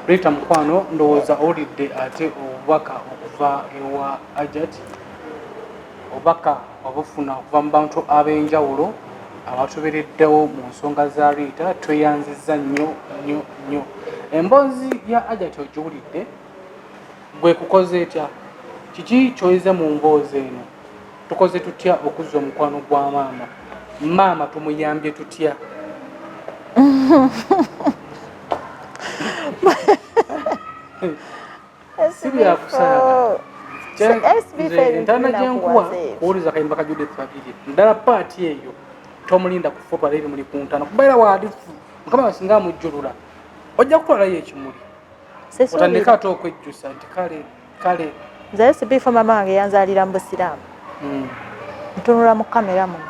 Rita mukwano ndowooza owulidde ate obubaka okuva ewa Ajat obubaka obufuna okuva mu bantu ab'enjawulo abatubereddewo mu nsonga za Rita tweyanzizza nnyo emboozi ya Ajat ogiwulidde gwe kukoze etya kiki kyoyize mu mboozi eno tukoze tutya okuzza omukwano gwa maama tumuyambye tutya sibyakusaaga entana gyenkuwa kuwuliza kayimba ka Judith Fabiri ddala paati eyo tomulinda ku foto aliri muli ku ntana kubeera waadifu mukama basinga amujjulula ojja kutwalayo ekimuli otandika ate okwejjusa nti kale nze SB4 Maama Wange yanzaalira mu busiraamu ntunula mu kamera muno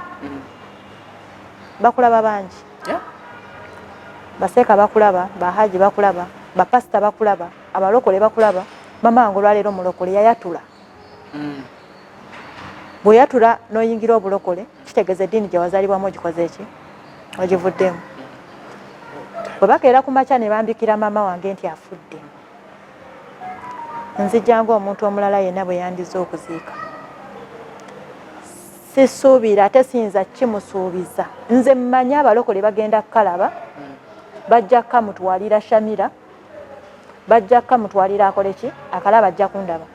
bakulaba bangi baseeka bakulaba bahaji bakulaba bapasita bakulaba abalokole bakulaba Maama Wange olwaleero mulokole yayatula bwe yatula n'oyingira obulokole kitegeeza eddiini gye wazaalibwamu ogikoze eki ogivuddemu bwe bakeera ku makya ne bambikira Maama Wange nti afudde nzijjanga omuntu omulala yenna bwe yandiza okuziika sisuubira ate siyinza kimusuubiza nze mmanyi abalokole bagenda kukalaba bajja kamutwalira Shamira bajja kamutwalira akole ki akalaba ajja kundaba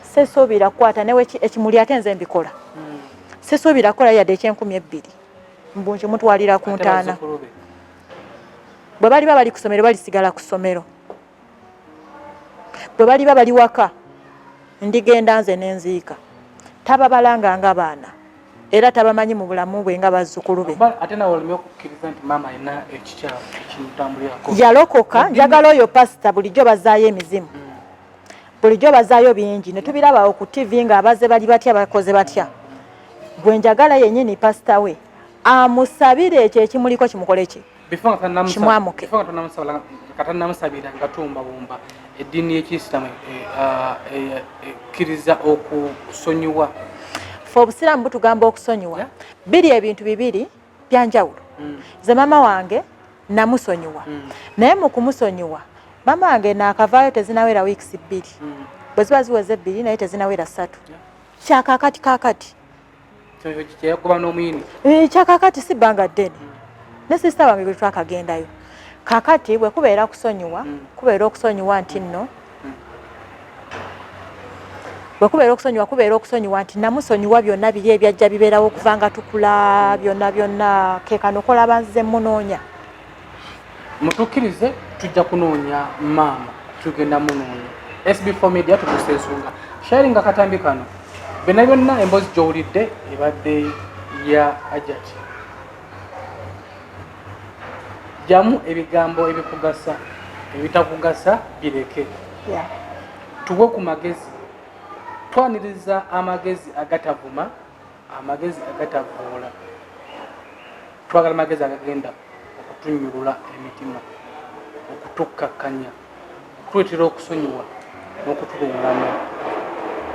sisuubira kukwata newe ekimuli ate nze mbikola sisuubira kukola yadde ekyenkumi 2 mbungi mutwalira ku ntaana bwe baliba bali ku ssomero balisigala ku ssomero bwe baliba bali waka ndigenda nze n'enziika tababalanganga baana era tabamanyi mu bulamu bwe nga bazzukulu be ate nawe olime okukkiriza nti maama alina ekikyamu ekimutambulirako yalokoka njagala oyo pasita bulijjo bazaayo emizimu bulijjo bazaayo bingi ne tubirabawo ku TV ng'abaze bali batya bakoze batya gwe njagala yennyini pasita we amusabire ekyo ekimuliko kimukole ki kimwamuke katanamusabira nga tumbabumba eddiini y'ekisitaamu ekkiriza okusonyiwa fe obusiraamu butugamba okusonyiwa biri ebintu bibiri byanjawulo nze Maama Wange namusonyiwa naye mu kumusonyiwa Maama Wange naakavaayo tezinawera wiikisi 2 bwe ziba ziweze 2 naye tezinawera 3 kyakakati kyeyakuba n'omuyini kyakakati si bbanga ddene ne sisita wange gwe twakagendayo kakati bwe kubeera kusonyiwa kubeera okusonyiwa nti nno bwe kubeera okusonyiwa nti namusonyiwa byonna biri ebyajja bibeerawo okuva nga tukula byonna keekano okolaba nze munoonya mutukkirize tujja kunoonya maama tugenda munoonya SB4 Media tukuseesunga sharinga katambi kano byonna emboozi gy'owulidde ebadde ya Ajat jamu ebigambo ebikugasa ebitakugasa bireke tuwe ku magezi twaniriza amagezi agatavuma amagezi agatavuula twagala amagezi agagenda okutunyulula emitima okutukkakkanya okutuleetera okusonyiwa n'okutuluŋŋama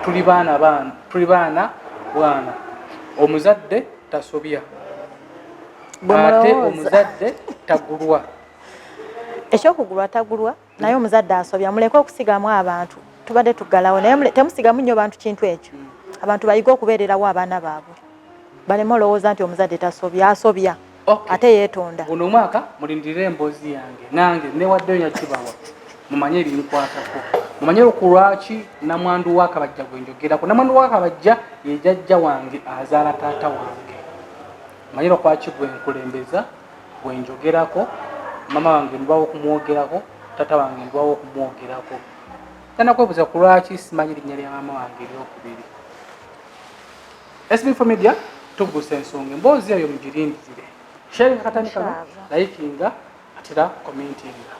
tuli baana bwana omuzadde tasobya ate omuzadde tagulwa ekyokugulwa tagulwa naye omuzadde asobya muleke okusigamu abantu tubadde tuggalawo naye temusigamu nnyo bantu kintu ekyo abantu bayiga okubeererawo abaana baabwe baleme olowooza nti omuzadde tasobya asobya ate yeetonda buno omwaka mulindirire emboozi yange nange newaddeyo nyakibawa mumanye ebinkwatako mumanye okulwaki namwandu wakabajja gwenjogerako namwandu wakabajja ye jjajja wange azaala taata wange mumanye lwaki gwenkulembeza gwenjogerako mama wange ndwawo okumwogerako taata wange ndwawo okumwogerako tana kwebuuza ku lwaki simanyi linnya lya maama wange eryokubiri SB4 MEDIA tubuusa ensonga emboozi eyo mugirindire sharing katani kano likinga atera commentinga